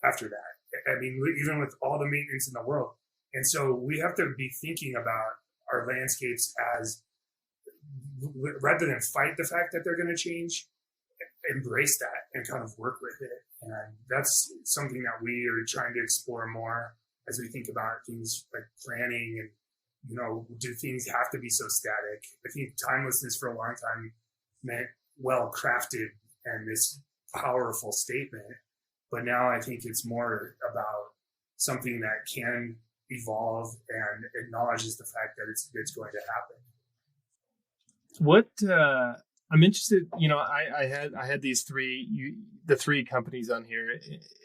after that. I mean, even with all the maintenance in the world. And so we have to be thinking about our landscapes as, rather than fight the fact that they're going to change, embrace that and kind of work with it. And that's something that we are trying to explore more as we think about things like planning and, do things have to be so static? I think timelessness for a long time meant well crafted and this powerful statement. But now I think it's more about something that can evolve and acknowledges the fact that it's going to happen. What I'm interested, I had these the three companies on here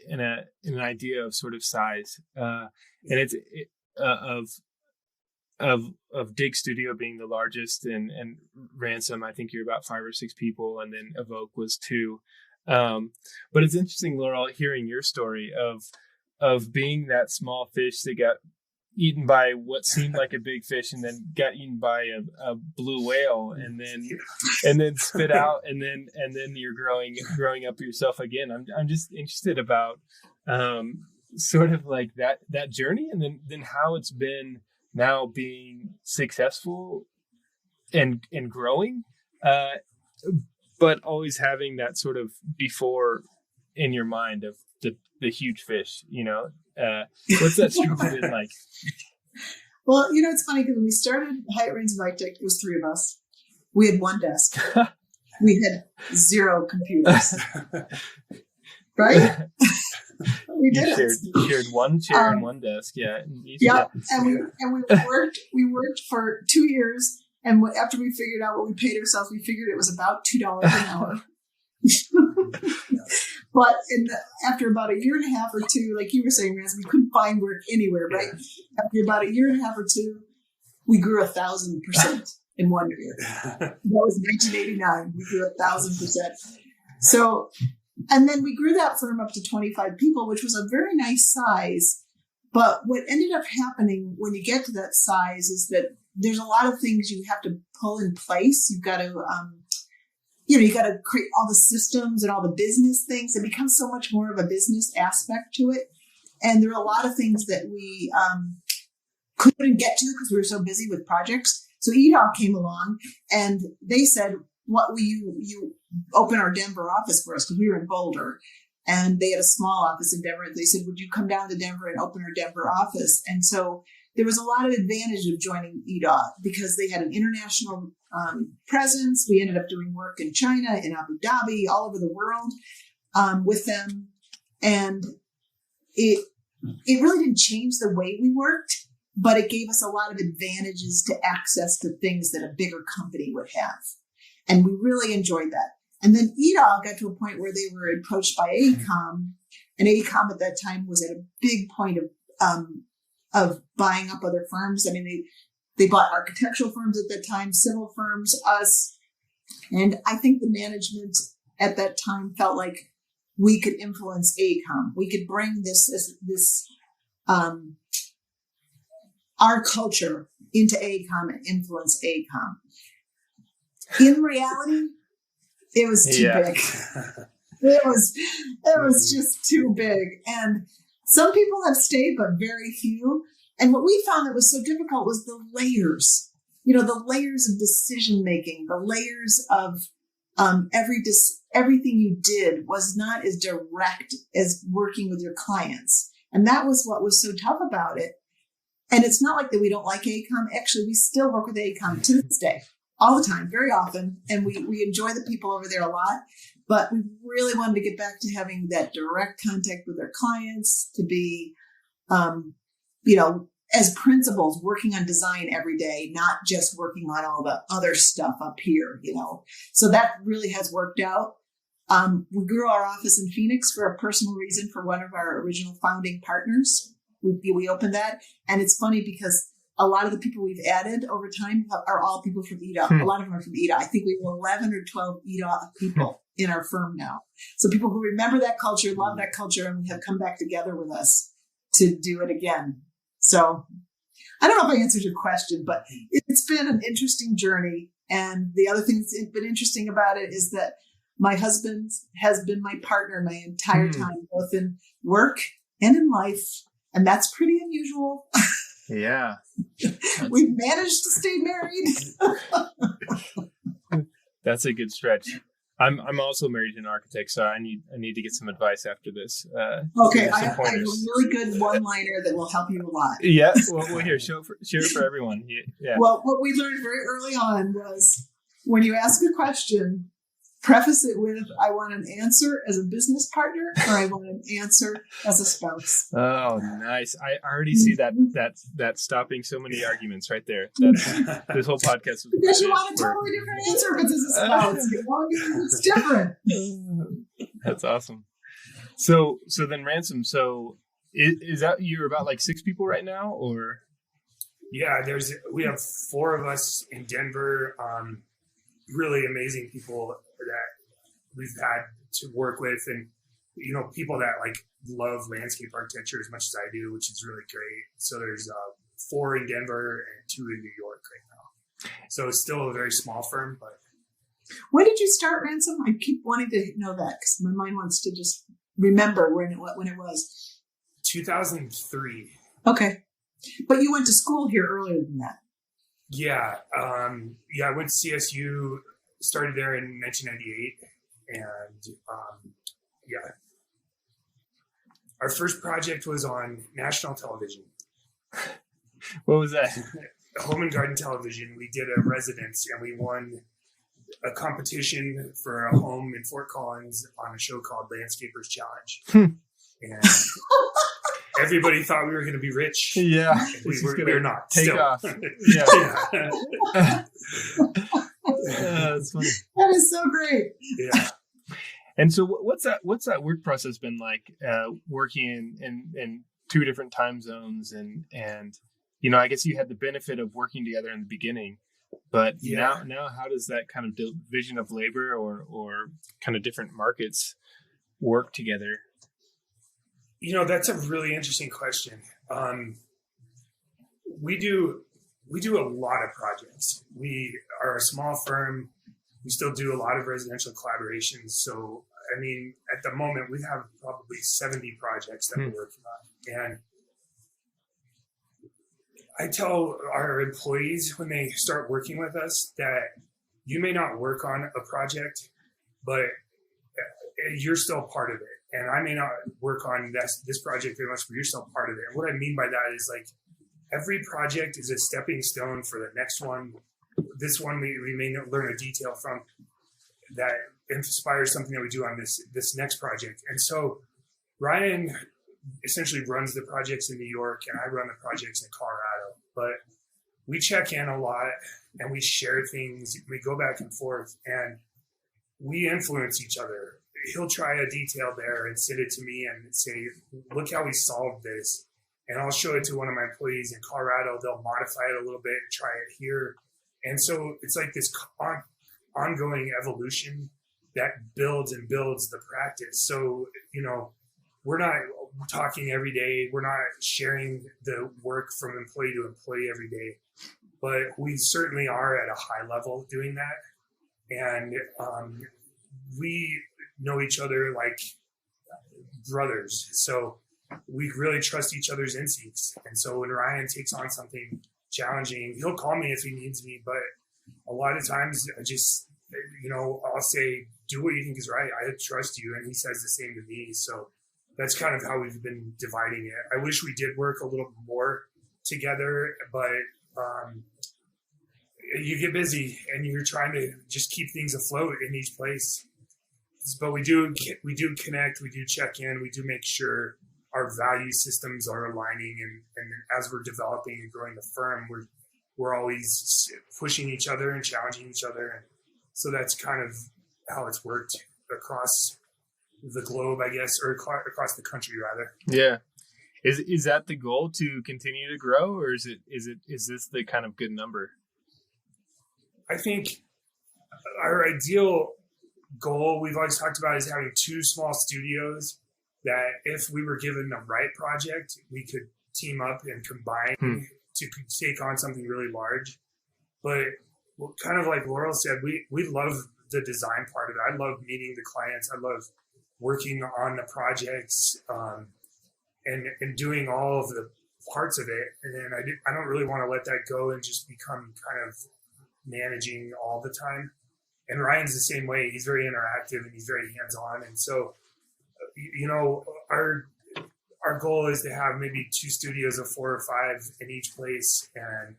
in an idea of sort of size, and it's of Dig Studio being the largest, and Ransom, I think you're about 5 or 6 people, and then Evoke was 2. But it's interesting, Laurel, hearing your story of being that small fish that got eaten by what seemed like a big fish, and then got eaten by a blue whale, and then spit out, and then you're growing up yourself again. I'm just interested about sort of like that journey, and then how it's been now being successful and growing, but always having that sort of before in your mind of the huge fish, what's that struggle been like? Well, it's funny because when we started Hyatt Ransom Architect, it was 3 of us. We had 1 desk. We had 0 computers. Right? We did. You shared 1 chair and 1 desk. Yeah. Yeah. And we worked for 2 years. And after we figured out what we paid ourselves, we figured it was about $2 an hour. But after about a year and a half or 2, like you were saying, Ransom, we couldn't find work anywhere, right? After about a year and a half or 2, we grew 1,000% in 1 year. That was 1989. We grew 1,000%. So, and then we grew that firm up to 25 people, which was a very nice size. But what ended up happening when you get to that size is that there's a lot of things you have to pull in place. You've got to, you got to create all the systems and all the business things. It becomes so much more of a business aspect to it. And there are a lot of things that we couldn't get to because we were so busy with projects. So EDOC came along and they said, "What will you open our Denver office for us?" Because we were in Boulder and they had a small office in Denver. They said, "Would you come down to Denver and open our Denver office?" And so there was a lot of advantage of joining EDOC because they had an international presence. We ended up doing work in China, in Abu Dhabi, all over the world with them. And it really didn't change the way we worked, but it gave us a lot of advantages to access to things that a bigger company would have. And we really enjoyed that. And then EDOC got to a point where they were approached by AECOM, and AECOM at that time was at a big point of buying up other firms. I mean, they bought architectural firms at that time, civil firms, us. And I think the management at that time felt like we could influence AECOM. We could bring this our culture into AECOM and influence AECOM. In reality, it was too big. It was just too big. And some people have stayed, but very few. And what we found that was so difficult was the layers, the layers of decision making, the layers of everything you did was not as direct as working with your clients. And that was what was so tough about it. And it's not like that we don't like AECOM. Actually, we still work with AECOM to this day, all the time, very often. And we enjoy the people over there a lot. But we really wanted to get back to having that direct contact with our clients, to be, as principals, working on design every day, not just working on all the other stuff up here, So that really has worked out. We grew our office in Phoenix for a personal reason for one of our original founding partners. We opened that. And it's funny because a lot of the people we've added over time are all people from EDOC. A lot of them are from EDOC. I think we have 11 or 12 EDOC people in our firm now. So people who remember that culture, love that culture, and have come back together with us to do it again. So I don't know if I answered your question, but it's been an interesting journey. And the other thing that's been interesting about it is that my husband has been my partner my entire time, both in work and in life. And that's pretty unusual. Yeah. We've managed to stay married. That's a good stretch. I'm also married to an architect, so I need to get some advice after this. Okay, I have a really good one-liner that will help you a lot. Yeah, well here, share it for everyone. Yeah. Well, what we learned very early on was when you ask a question, preface it with, "I want an answer as a business partner," or "I want an answer as a spouse." Oh, nice! I already see that stopping so many arguments right there. This whole podcast was because you want a totally different answer if it's as a spouse. It's different. That's awesome. So then Ransom. So is that you're about like 6 people right now, or? Yeah, we have 4 of us in Denver. Really amazing people that we've had to work with, and people that like love landscape architecture as much as I do, which is really great. So there's 4 in Denver and 2 in New York right now. So it's still a very small firm. But when did you start, Ransom? I keep wanting to know that because my mind wants to just remember when it was. 2003. Okay, but you went to school here earlier than that. Yeah. I went to CSU, started there in 1998. And our first project was on national television. What was that? Home and Garden Television. We did a residence and we won a competition for a home in Fort Collins on a show called Landscapers Challenge. And everybody thought we were going to be rich. Yeah. We were not. Take still. off. Yeah. That's funny. That is so great. Yeah. And so what's that work process been like, working in 2 different time zones and I guess you had the benefit of working together in the beginning, but now how does that kind of division of labor or kind of different markets work together? That's a really interesting question. We do a lot of projects. We are a small firm. We still do a lot of residential collaborations. So, I mean, at the moment, we have probably 70 projects that we're working on. And I tell our employees when they start working with us that you may not work on a project, but you're still part of it. And I may not work on this project very much, but you're still part of it. And what I mean by that is like every project is a stepping stone for the next one. This one we may learn a detail from that inspires something that we do on this next project. And so Ryan essentially runs the projects in New York, and I run the projects in Colorado. But we check in a lot, and we share things. We go back and forth, and we influence each other. He'll try a detail there and send it to me and say, look how we solved this. And I'll show it to one of my employees in Colorado. They'll modify it a little bit and try it here. And so it's like this ongoing evolution that builds and builds the practice. So, we're not talking every day. We're not sharing the work from employee to employee every day. But we certainly are at a high level doing that. And we know each other like brothers. So we really trust each other's instincts. And so when Ryan takes on something challenging, he'll call me if he needs me. But a lot of times I just, I'll say, do what you think is right. I trust you. And he says the same to me. So that's kind of how we've been dividing it. I wish we did work a little more together, but you get busy and you're trying to just keep things afloat in each place. But we do connect, we do check in, we do make sure our value systems are aligning, and as we're developing and growing the firm, we're always pushing each other and challenging each other. And so that's kind of how it's worked across the globe, I guess, or across the country rather. Yeah. Is that the goal, to continue to grow, or is this the kind of good number? I think our ideal goal we've always talked about is having 2 small studios that if we were given the right project, we could team up and combine to take on something really large. But kind of like Laurel said, we love the design part of it. I love meeting the clients. I love working on the projects and doing all of the parts of it. And I don't really want to let that go and just become kind of managing all the time. And Ryan's the same way. He's very interactive and he's very hands-on. And so, our goal is to have maybe 2 studios of 4 or 5 in each place and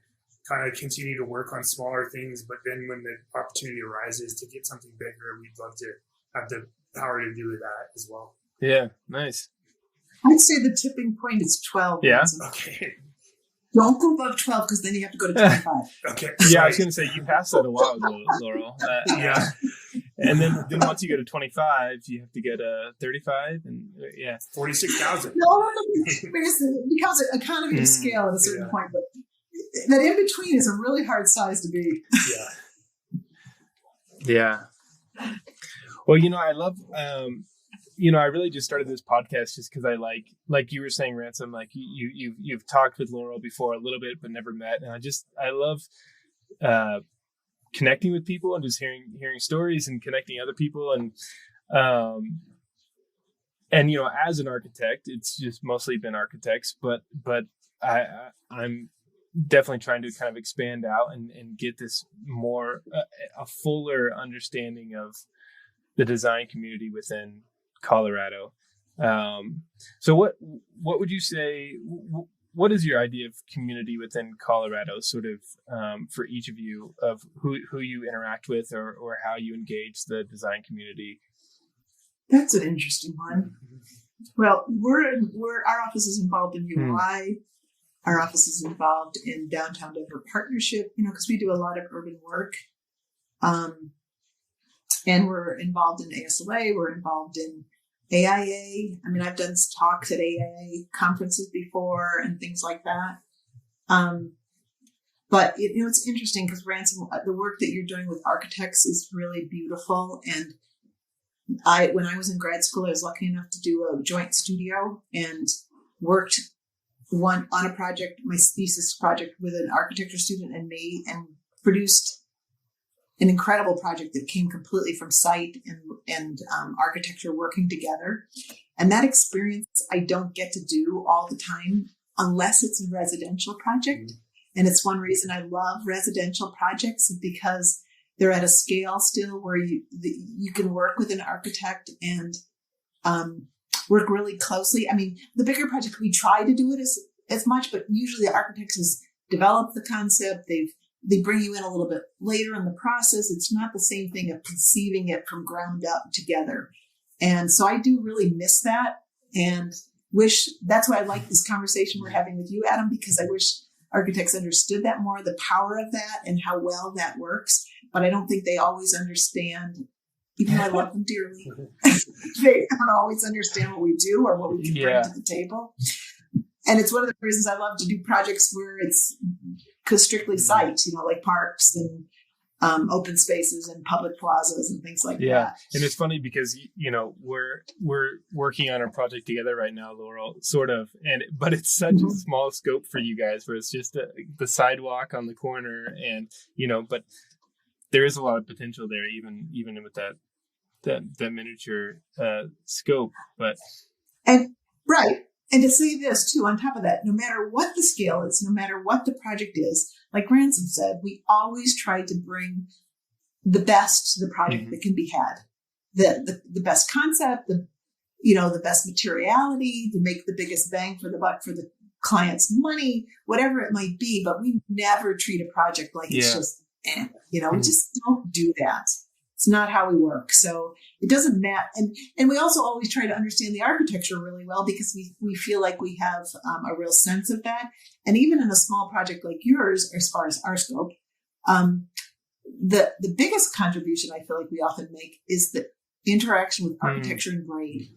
kind of continue to work on smaller things. But then when the opportunity arises to get something bigger, we'd love to have the power to do that as well. Yeah, nice. I'd say the tipping point is 12. Yeah. Okay. Don't go above 12 because then you have to go to 25. Okay. Yeah, I was going to say, you passed that a while ago, Laurel. Yeah. And then once you go to 25, you have to get 35 and 46,000. No, because it becomes an economy of scale at a certain point. But that in between is a really hard size to be. Yeah. Well, I love, I really just started this podcast just because I like you were saying, Ransom, like you've talked with Laurel before a little bit, but never met. And I love connecting with people and just hearing stories and connecting other people. And as an architect, it's just mostly been architects, but I'm definitely trying to kind of expand out and get this more, a fuller understanding of the design community within Colorado. So what would you say, what is your idea of community within Colorado, sort of for each of you, of who you interact with or how you engage the design community? That's an interesting one. Well, our office is involved in UI. Our office is involved in Downtown Denver Partnership, because we do a lot of urban work. And we're involved in ASLA. We're involved in AIA. I mean, I've done talks at AIA conferences before and things like that. But it's interesting because Ransom, the work that you're doing with architects is really beautiful. And when I was in grad school, I was lucky enough to do a joint studio and worked on a project, my thesis project, with an architecture student and me, and produced an incredible project that came completely from site and architecture working together. And that experience I don't get to do all the time unless it's a residential project. And it's one reason I love residential projects, because they're at a scale still where you can work with an architect and work really closely. I mean, the bigger project, we try to do it as much, but usually the architects has developed the concept. They bring you in a little bit later in the process. It's not the same thing of conceiving it from ground up together. And so I do really miss that, and wish that's why I like this conversation we're having with you, Adam, because I wish architects understood that more, the power of that and how well that works. But I don't think they always understand, even though I love them dearly, they don't always understand what we do or what we can bring to the table. And it's one of the reasons I love to do projects where it's strictly sites, like parks and open spaces and public plazas and things like that. And it's funny because we're working on a project together right now, Laurel, sort of, but it's such a small scope for you guys, where it's just the sidewalk on the corner, and but there is a lot of potential there, even with that miniature scope. But right. And to say this too, on top of that, no matter what the scale is, no matter what the project is, like Ransom said, we always try to bring the best to the project that can be had. The best concept, the best materiality, to make the biggest bang for the buck for the client's money, whatever it might be. But we never treat a project like it's just, we just don't do that. It's not how we work. So it doesn't matter. And we also always try to understand the architecture really well, because we feel like we have a real sense of that. And even in a small project like yours, as far as our scope, the biggest contribution I feel like we often make is the interaction with architecture and grade,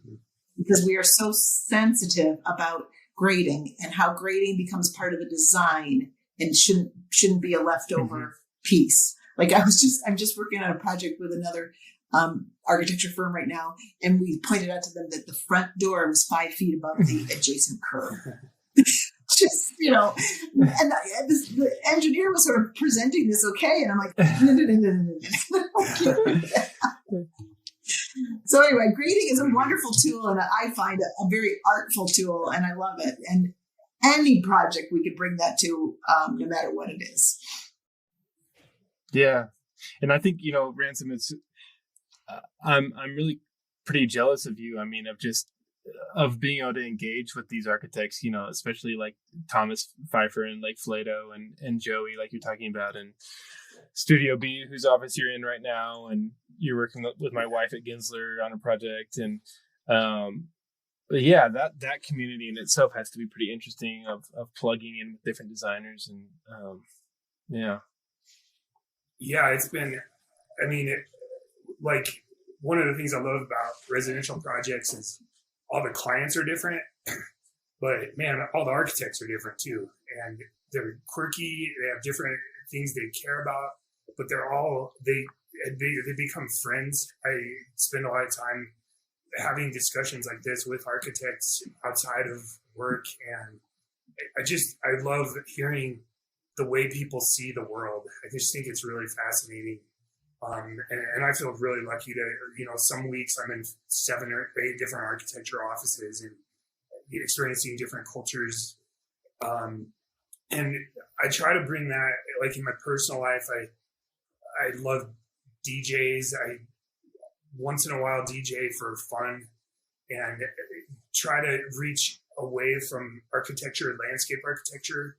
because we are so sensitive about grading and how grading becomes part of the design and shouldn't be a leftover piece. Like I'm just working on a project with another architecture firm right now, and we pointed out to them that the front door was 5 feet above the adjacent curb. Just, and the engineer was sort of presenting this okay, and I'm like, no. So anyway, grading is a wonderful tool, and I find it a very artful tool, and I love it. And any project we could bring that to, no matter what it is. Yeah. And I think, Ransom, it's, I'm really pretty jealous of you. I mean, of being able to engage with these architects, especially like Thomas Pfeiffer and like Flato and Joey, like you're talking about, and Studio B, whose office you're in right now. And you're working with my wife at Ginsler on a project. And, but yeah, that community in itself has to be pretty interesting of plugging in with different designers. And, Yeah, it's been, like one of the things I love about residential projects is all the clients are different, but man, all the architects are different too. And they're quirky. They have different things they care about, but they become friends. I spend a lot of time having discussions like this with architects outside of work. And I love hearing the way people see the world. I just think it's really fascinating. And I feel really lucky to, some weeks I'm in 7 or 8 different architecture offices and experiencing different cultures. And I try to bring that, like in my personal life, I love DJs. I once in a while DJ for fun and try to reach away from architecture, landscape architecture,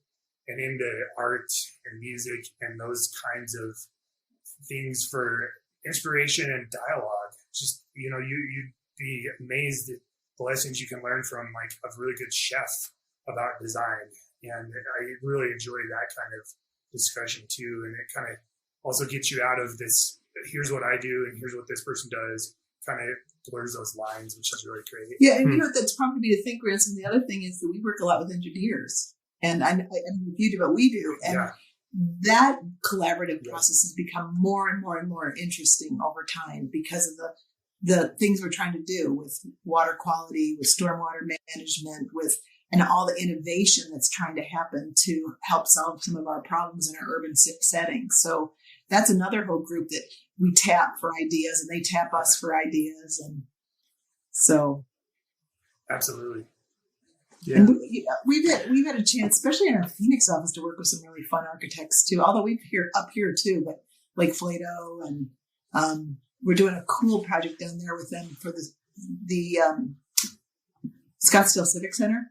and into art and music and those kinds of things for inspiration and dialogue. Just, you'd be amazed at the lessons you can learn from like a really good chef about design. And I really enjoy that kind of discussion too. And it kind of also gets you out of this, here's what I do and here's what this person does, kind of blurs those lines, which is really great. Yeah, and that's prompted me to think, Ransom, the other thing is that we work a lot with engineers. And I mean, if you do what we do, and that collaborative process has become more and more and more interesting over time because of the things we're trying to do with water quality, with stormwater management, and all the innovation that's trying to happen to help solve some of our problems in our urban settings. So that's another whole group that we tap for ideas, and they tap us for ideas. And so. Absolutely. Yeah. And we've had a chance, especially in our Phoenix office, to work with some really fun architects too. Although we've up here too, but like Flato, and we're doing a cool project down there with them for the Scottsdale Civic Center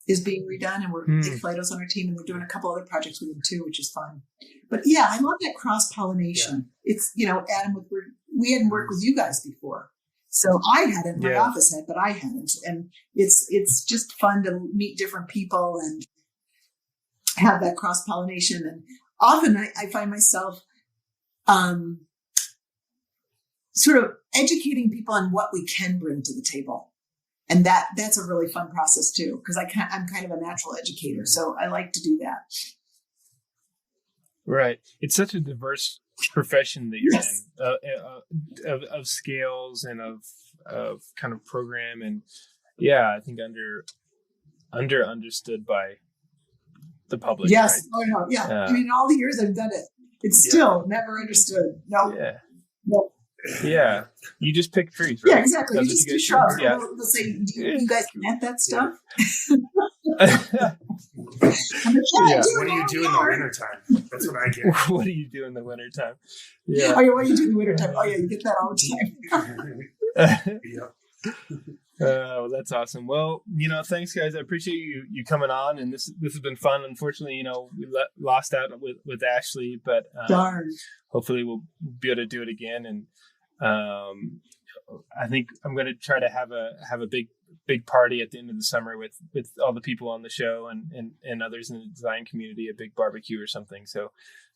is being redone, and we're Flato's on our team, and they're doing a couple other projects with them too, which is fun. But yeah, I love that cross pollination. Yeah. It's Adam, we hadn't worked with you guys before. So I hadn't, my office had, but I hadn't. And it's just fun to meet different people and have that cross-pollination. And often I find myself sort of educating people on what we can bring to the table. And that's a really fun process too, because I'm kind of a natural educator. So I like to do that. Right. It's such a diverse profession that you're in, of scales and of kind of program, and I think understood by the public. Yes. Right? Oh no. Yeah. I mean, all the years I've done it, it's still never understood. No. Yeah. No. Yeah. You just pick trees, right? Yeah, exactly. You just do shrubs. Yeah. They'll say, do you guys plant that stuff? What do you do in the wintertime? That's what I get. What do you do in the wintertime? Yeah. Oh, yeah, what do you do in the wintertime? Oh, yeah, you get that all the time. Well, that's awesome. Well, thanks, guys. I appreciate you coming on, and this has been fun. Unfortunately, we lost out with Ashley, but darn. Hopefully we'll be able to do it again. And I think I'm going to try to have a big party at the end of the summer with all the people on the show and others in the design community, a big barbecue or something. So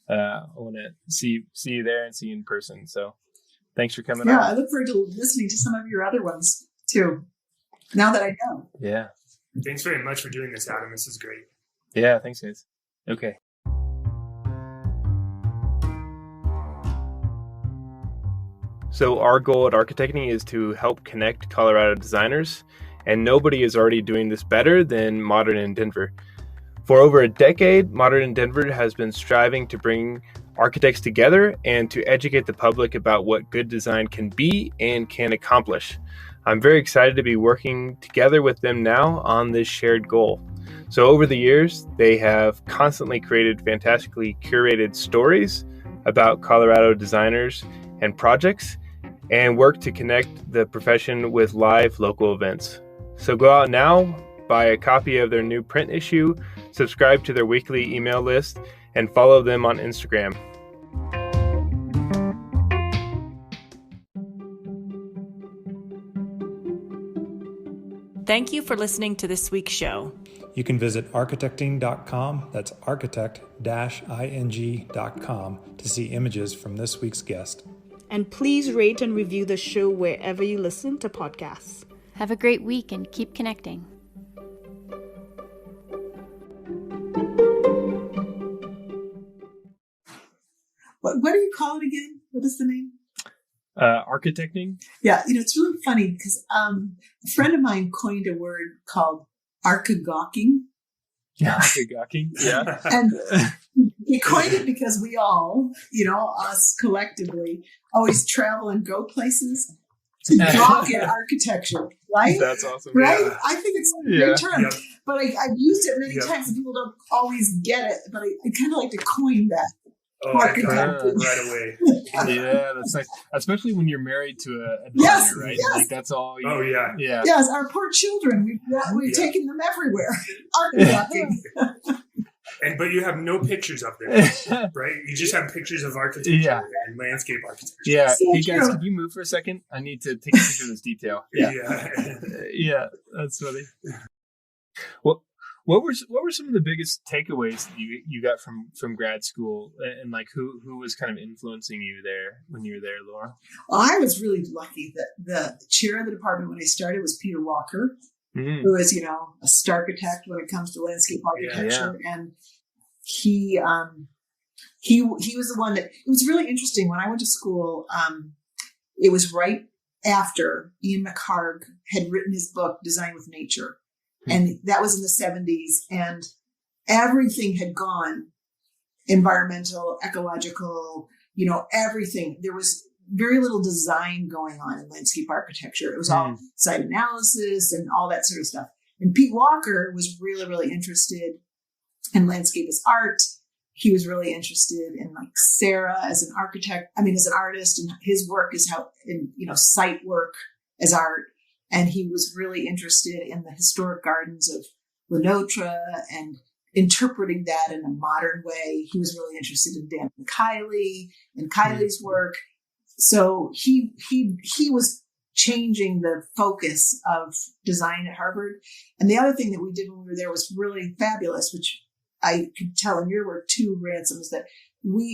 I want to see you there and see you in person. So thanks for coming on. Yeah, I look forward to listening to some of your other ones too, now that I know. Yeah. Thanks very much for doing this, Adam. This is great. Yeah, thanks, guys. Okay. So our goal at Architecting is to help connect Colorado designers, and nobody is already doing this better than Modern in Denver. For over a decade, Modern in Denver has been striving to bring architects together and to educate the public about what good design can be and can accomplish. I'm very excited to be working together with them now on this shared goal. So over the years, they have constantly created fantastically curated stories about Colorado designers and projects, and work to connect the profession with live local events. So go out now, buy a copy of their new print issue, subscribe to their weekly email list, and follow them on Instagram. Thank you for listening to this week's show. You can visit architecting.com, that's architect-ing.com, to see images from this week's guest. And please rate and review the show wherever you listen to podcasts. Have a great week and keep connecting. What do you call it again? What is the name? Architecting? Yeah, it's really funny because a friend of mine coined a word called archi-gawking. Yeah, archi-gawking. Yeah. And he coined it because we all, us collectively, always travel and go places to gawk at architecture, right? That's awesome. Right? Yeah. I think it's a great term. Yeah. But I've used it many times and people don't always get it. But I kind of like to coin that. Right away. Yeah, that's nice. Especially when you're married to a designer, right? Yes. Like that's all. Yeah. Yes, our poor children. We've taken them everywhere. Archi-gawking. But you have no pictures up there, right? You just have pictures of architecture and landscape architecture. Yeah. So hey guys, can you move for a second? I need to take a picture of this detail. Yeah, that's funny. Well, what were some of the biggest takeaways that you got from grad school, and like who was kind of influencing you there when you were there, Laurel? Well, I was really lucky that the chair of the department when I started was Peter Walker. who is, a starchitect when it comes to landscape architecture. Yeah. And he was the one that, it was really interesting. When I went to school, it was right after Ian McHarg had written his book, Design with Nature. And that was in the 70s. And everything had gone environmental, ecological, everything. There was very little design going on in landscape architecture. It was all site analysis and all that sort of stuff. And Pete Walker was really, really interested in landscape as art. He was really interested in Sarah as an as an artist, and his work is site work as art. And he was really interested in the historic gardens of Lenotre and interpreting that in a modern way. He was really interested in Dan Kiley and Kiley's work. So he was changing the focus of design at Harvard. And the other thing that we did when we were there was really fabulous, which I could tell in your work too, Ransom, is that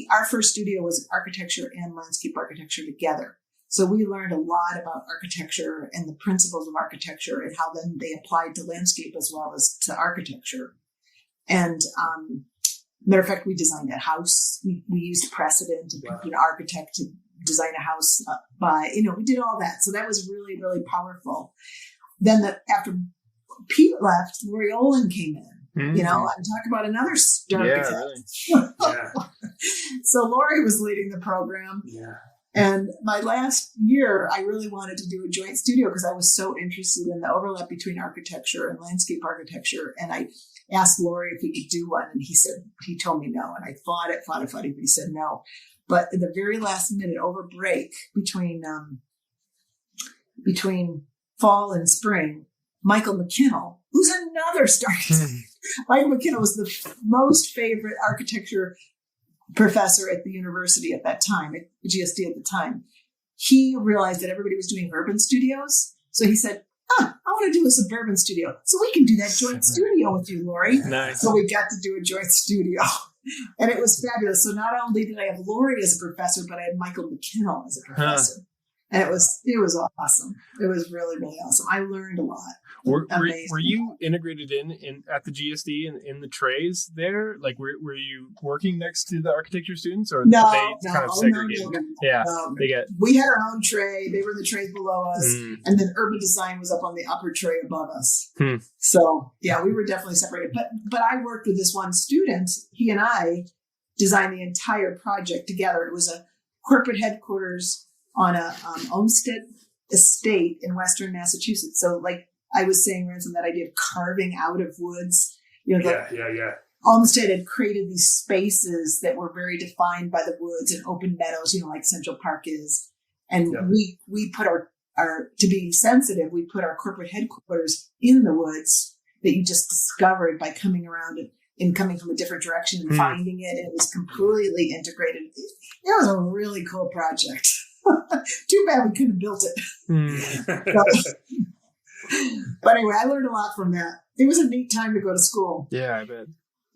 our first studio was architecture and landscape architecture together. So we learned a lot about architecture and the principles of architecture and how then they applied to landscape as well as to architecture. And matter of fact, we designed a house. We used precedent to pick an architect to design a house we did all that. So that was really, really powerful. Then after Pete left, Laurel came in. I'm talking about another star. Yeah, really. So Lori was leading the program. Yeah. And my last year, I really wanted to do a joint studio because I was so interested in the overlap between architecture and landscape architecture. And I asked Lori if we could do one. And he told me no. And I fought it, but he said no. But in the very last minute, over break between fall and spring, Michael McKinnell, who's another star. Michael McKinnell was the most favorite architecture professor at the university at that time, at GSD at the time. He realized that everybody was doing urban studios. So he said, I want to do a suburban studio. So we can do that joint studio with you, Lori. Nice. So we got to do a joint studio. And it was fabulous. So not only did I have Lori as a professor, but I had Michael McKinnell as a professor. And it was awesome. It was really, really awesome. I learned a lot. Were you integrated in at the GSD in the trays there? Like, were you working next to the architecture students, or no, they kind of segregated? No. Yeah, we had our own tray. They were in the trays below us, and then urban design was up on the upper tray above us. So yeah, we were definitely separated. But I worked with this one student. He and I designed the entire project together. It was a corporate headquarters on a Olmsted estate in Western Massachusetts. So like I was saying, Ransom, that idea of carving out of woods. Olmsted had created these spaces that were very defined by the woods and open meadows, like Central Park is. And we put our, to be sensitive, we put our corporate headquarters in the woods that you just discovered by coming around and coming from a different direction and finding it. And it was completely integrated. It was a really cool project. Too bad we couldn't have built it. But anyway, I learned a lot from that. It was a neat time to go to school. Yeah, I bet.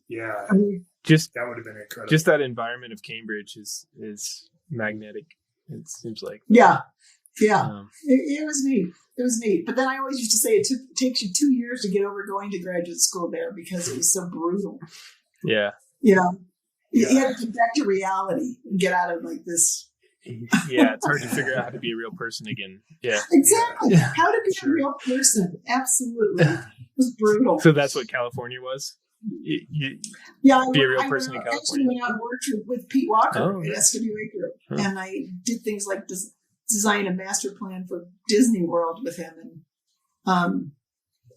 Yeah, I mean, that would have been incredible. Just that environment of Cambridge is magnetic. It seems like. Yeah. It was neat. It was neat. But then I always used to say it takes you 2 years to get over going to graduate school there because it was so brutal. Yeah. You had to get back to reality and get out of this. Yeah, it's hard to figure out how to be a real person again. Yeah, exactly. Yeah. How to be a real person. Absolutely. It was brutal. So that's what California was? Be a real person in California. I actually went out and worked with Pete Walker at SWA Group. And I did things like design a master plan for Disney World with him and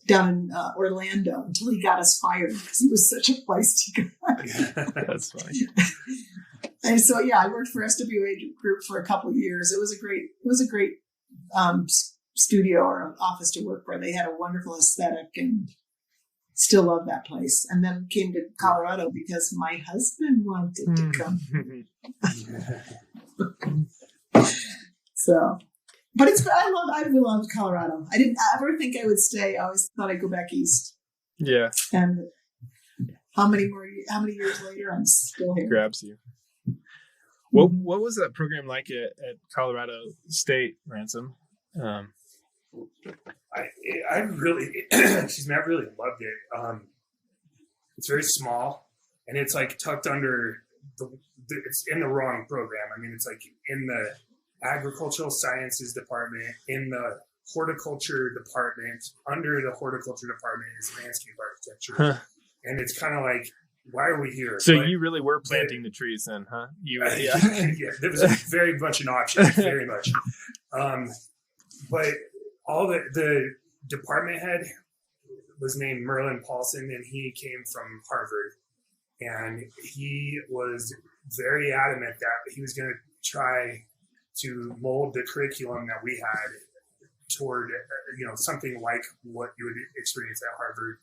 down in Orlando until he got us fired because he was such a feisty guy. That's funny. And so, I worked for SWA Group for a couple of years. It was a great studio or office to work for. They had a wonderful aesthetic and still love that place. And then came to Colorado because my husband wanted to come. So, but I love Colorado. I didn't ever think I would stay. I always thought I'd go back east. Yeah. And how many years later, I'm still here. It grabs you. What was that program like at Colorado State, Ransom? I really, excuse me, I really loved it. It's very small, and it's like tucked under it's in the wrong program. I mean, it's like in the agricultural sciences department, in the horticulture department. Under the horticulture department is landscape architecture, and it's kind of like, why are we here? So but you really were planting the trees then, huh? yeah, there was very much an option, very much. But all the department head was named Merlin Paulson, and he came from Harvard, and he was very adamant that he was going to try to mold the curriculum that we had toward, something like what you would experience at Harvard.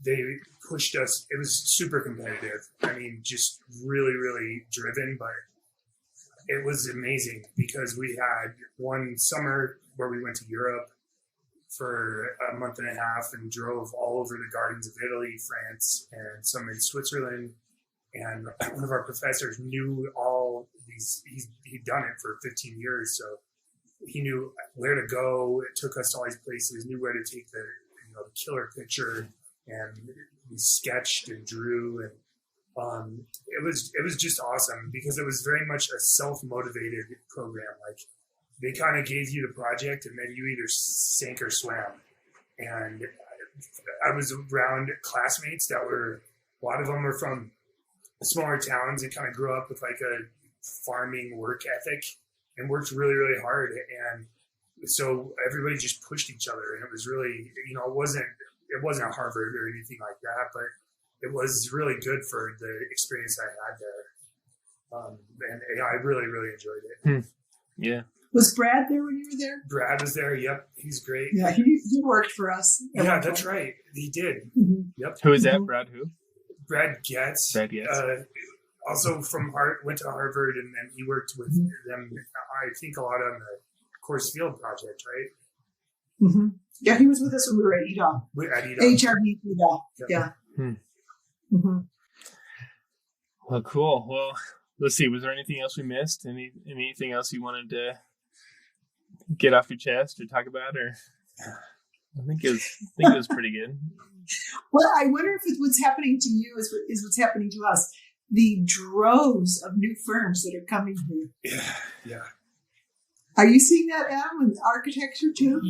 They pushed us. It was super competitive. I mean, just really, really driven, but it was amazing because we had one summer where we went to Europe for a month and a half and drove all over the gardens of Italy, France, and some in Switzerland. And one of our professors knew all these, he'd done it for 15 years. So he knew where to go. It took us to all these places, knew where to take the killer picture, and we sketched and drew. And it was just awesome because it was very much a self-motivated program. Like, they kind of gave you the project and then you either sank or swam. And I was around classmates that were, a lot of them were from smaller towns and kind of grew up with like a farming work ethic and worked really, really hard. And so everybody just pushed each other. And it was really, it wasn't at Harvard or anything like that, but it was really good for the experience I had there. And I really, really enjoyed it. Yeah. Was Brad there when you were there? Brad was there. Yep. He's great. Yeah, he worked for us. Yeah, that's right. He did. Mm-hmm. Yep. Who is that? Brad who? Brad Getz. Brad Getz. Also from went to Harvard, and then he worked with them, I think, a lot on the Coors Field project, right? Mm-hmm. Yeah, he was with us when we were at EDA. At EDA. HRB EDA. Yeah. Mm-hmm. Well, cool. Well, let's see. Was there anything else we missed? Anything else you wanted to get off your chest or talk about? Or I think it was pretty good. Well, I wonder if what's happening to you is what's happening to us. The droves of new firms that are coming here. Yeah. Are you seeing that, Adam, with architecture too?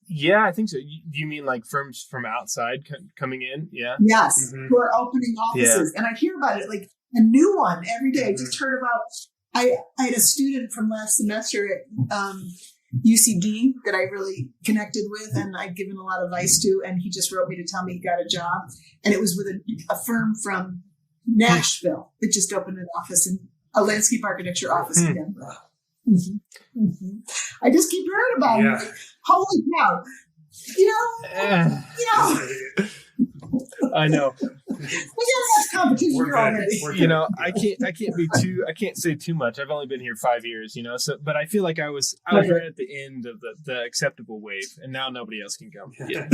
Yeah, I think so. You mean like firms from outside coming in? Yeah. Yes, Mm-hmm. who are opening offices. Yeah. And I hear about it like a new one every day. I just heard about, I had a student from last semester at UCD that I really connected with and I'd given a lot of advice to, and he just wrote me to tell me he got a job. And it was with a firm from Nashville that just opened an office, in a landscape architecture office in Denver. Mm-hmm. Mm-hmm. I just keep hearing about it. Like, holy cow! I know. We got enough competition here already. I can't say too much. I've only been here 5 years, so, but I feel like I was right at the end of the acceptable wave, and now nobody else can come. Yeah.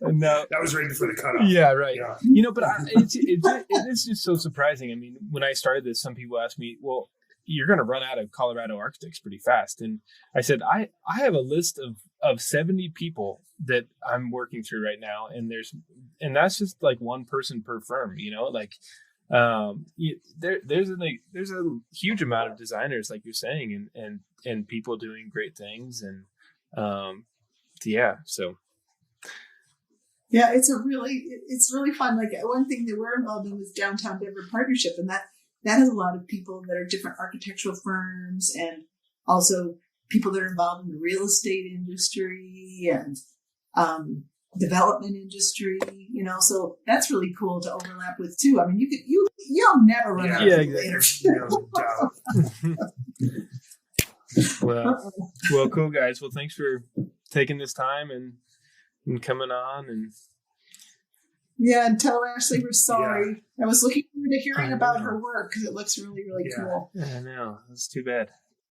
No, that was right before the cutoff. Yeah, right. Yeah. But it's just so surprising. I mean, when I started this, some people asked me, well, you're going to run out of Colorado architects pretty fast. And I said, I have a list of 70 people that I'm working through right now. And that's just like one person per firm, there's a huge amount of designers, like you're saying, and people doing great things. And, so. Yeah, it's really fun. Like one thing that we're involved in is Downtown Denver Partnership. And that has a lot of people that are different architectural firms and also people that are involved in the real estate industry and development industry, so that's really cool to overlap with too. I mean, you'll never run out of exactly. Well, cool guys. Well, thanks for taking this time and coming on and. Yeah, and tell Ashley we're sorry. Yeah. I was looking forward to hearing about her work because it looks really, really cool. Yeah, I know. That's too bad.